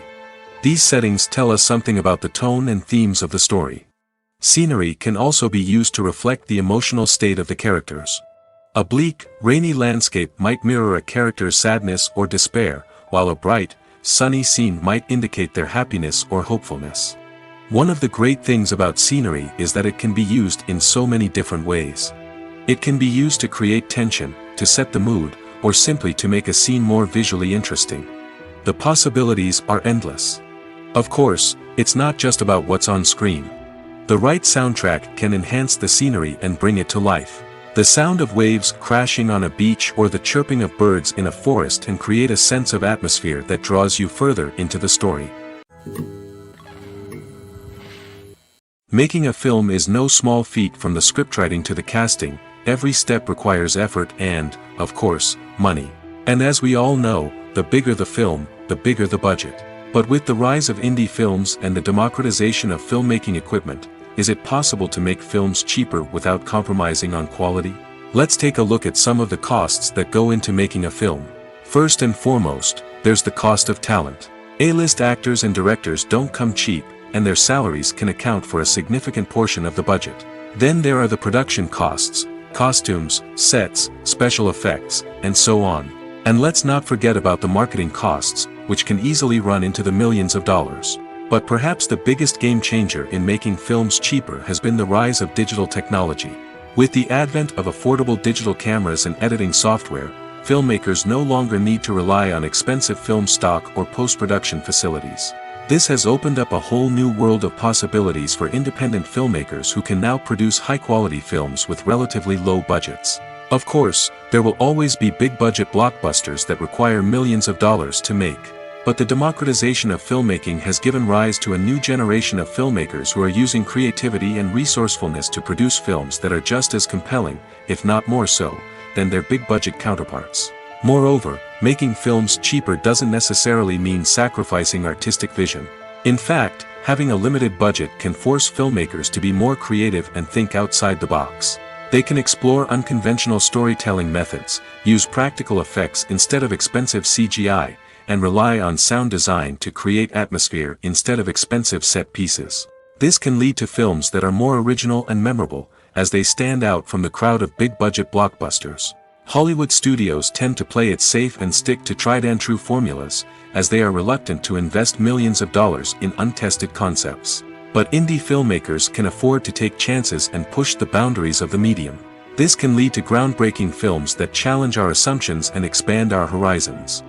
These settings tell us something about the tone and themes of the story. Scenery can also be used to reflect the emotional state of the characters. A bleak, rainy landscape might mirror a character's sadness or despair, while a bright, sunny scene might indicate their happiness or hopefulness. One of the great things about scenery is that it can be used in so many different ways. It can be used to create tension, to set the mood, or simply to make a scene more visually interesting. The possibilities are endless. Of course, it's not just about what's on screen. The right soundtrack can enhance the scenery and bring it to life. The sound of waves crashing on a beach or the chirping of birds in a forest can create a sense of atmosphere that draws you further into the story. Making a film is no small feat. From the scriptwriting to the casting, every step requires effort and, of course, money. And as we all know, the bigger the film, the bigger the budget. But with the rise of indie films and the democratization of filmmaking equipment, is it possible to make films cheaper without compromising on quality? Let's take a look at some of the costs that go into making a film. First and foremost, there's the cost of talent. A-list actors and directors don't come cheap, and their salaries can account for a significant portion of the budget. Then there are the production costs, costumes, sets, special effects, and so on. And let's not forget about the marketing costs, which can easily run into the millions of dollars. But perhaps the biggest game changer in making films cheaper has been the rise of digital technology. With the advent of affordable digital cameras and editing software, filmmakers no longer need to rely on expensive film stock or post-production facilities. This has opened up a whole new world of possibilities for independent filmmakers who can now produce high-quality films with relatively low budgets. Of course, there will always be big-budget blockbusters that require millions of dollars to make. But the democratization of filmmaking has given rise to a new generation of filmmakers who are using creativity and resourcefulness to produce films that are just as compelling, if not more so, than their big-budget counterparts. Moreover, making films cheaper doesn't necessarily mean sacrificing artistic vision. In fact, having a limited budget can force filmmakers to be more creative and think outside the box. They can explore unconventional storytelling methods, use practical effects instead of expensive CGI, and rely on sound design to create atmosphere instead of expensive set pieces. This can lead to films that are more original and memorable, as they stand out from the crowd of big-budget blockbusters. Hollywood studios tend to play it safe and stick to tried-and-true formulas, as they are reluctant to invest millions of dollars in untested concepts. But indie filmmakers can afford to take chances and push the boundaries of the medium. This can lead to groundbreaking films that challenge our assumptions and expand our horizons.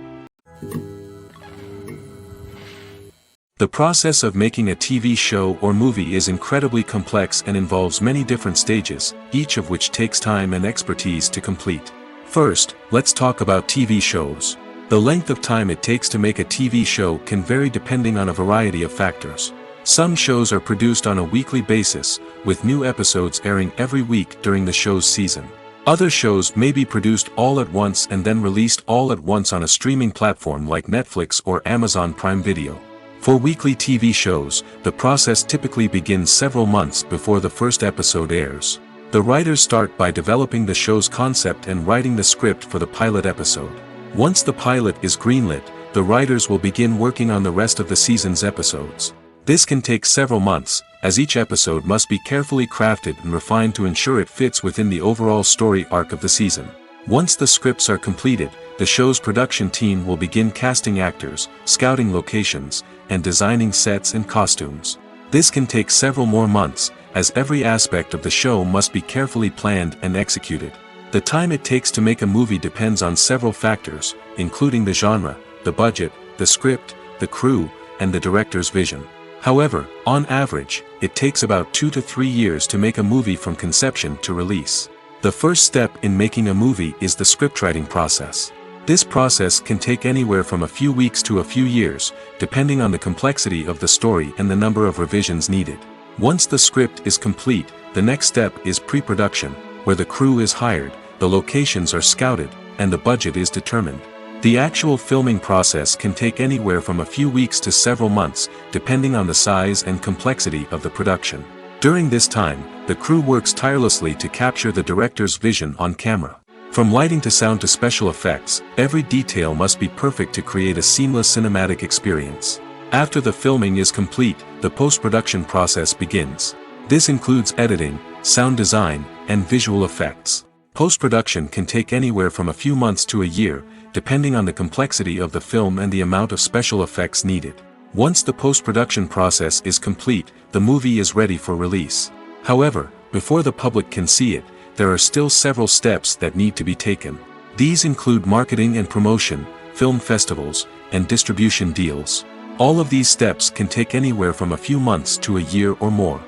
The process of making a TV show or movie is incredibly complex and involves many different stages, each of which takes time and expertise to complete. First, let's talk about TV shows. The length of time it takes to make a TV show can vary depending on a variety of factors. Some shows are produced on a weekly basis, with new episodes airing every week during the show's season. Other shows may be produced all at once and then released all at once on a streaming platform like Netflix or Amazon Prime Video. For weekly TV shows, the process typically begins several months before the first episode airs. The writers start by developing the show's concept and writing the script for the pilot episode. Once the pilot is greenlit, the writers will begin working on the rest of the season's episodes. This can take several months, as each episode must be carefully crafted and refined to ensure it fits within the overall story arc of the season. Once the scripts are completed, the show's production team will begin casting actors, scouting locations, and designing sets and costumes. This can take several more months, as every aspect of the show must be carefully planned and executed. The time it takes to make a movie depends on several factors, including the genre, the budget, the script, the crew, and the director's vision. However, on average, it takes about 2 to 3 years to make a movie from conception to release. The first step in making a movie is the scriptwriting process. This process can take anywhere from a few weeks to a few years, depending on the complexity of the story and the number of revisions needed. Once the script is complete, the next step is pre-production, where the crew is hired, the locations are scouted, and the budget is determined. The actual filming process can take anywhere from a few weeks to several months, depending on the size and complexity of the production. During this time, the crew works tirelessly to capture the director's vision on camera. From lighting to sound to special effects, every detail must be perfect to create a seamless cinematic experience. After the filming is complete, the post-production process begins. This includes editing, sound design, and visual effects. Post-production can take anywhere from a few months to a year, depending on the complexity of the film and the amount of special effects needed. Once the post-production process is complete, the movie is ready for release. However, before the public can see it, there are still several steps that need to be taken. These include marketing and promotion, film festivals, and distribution deals. All of these steps can take anywhere from a few months to a year or more.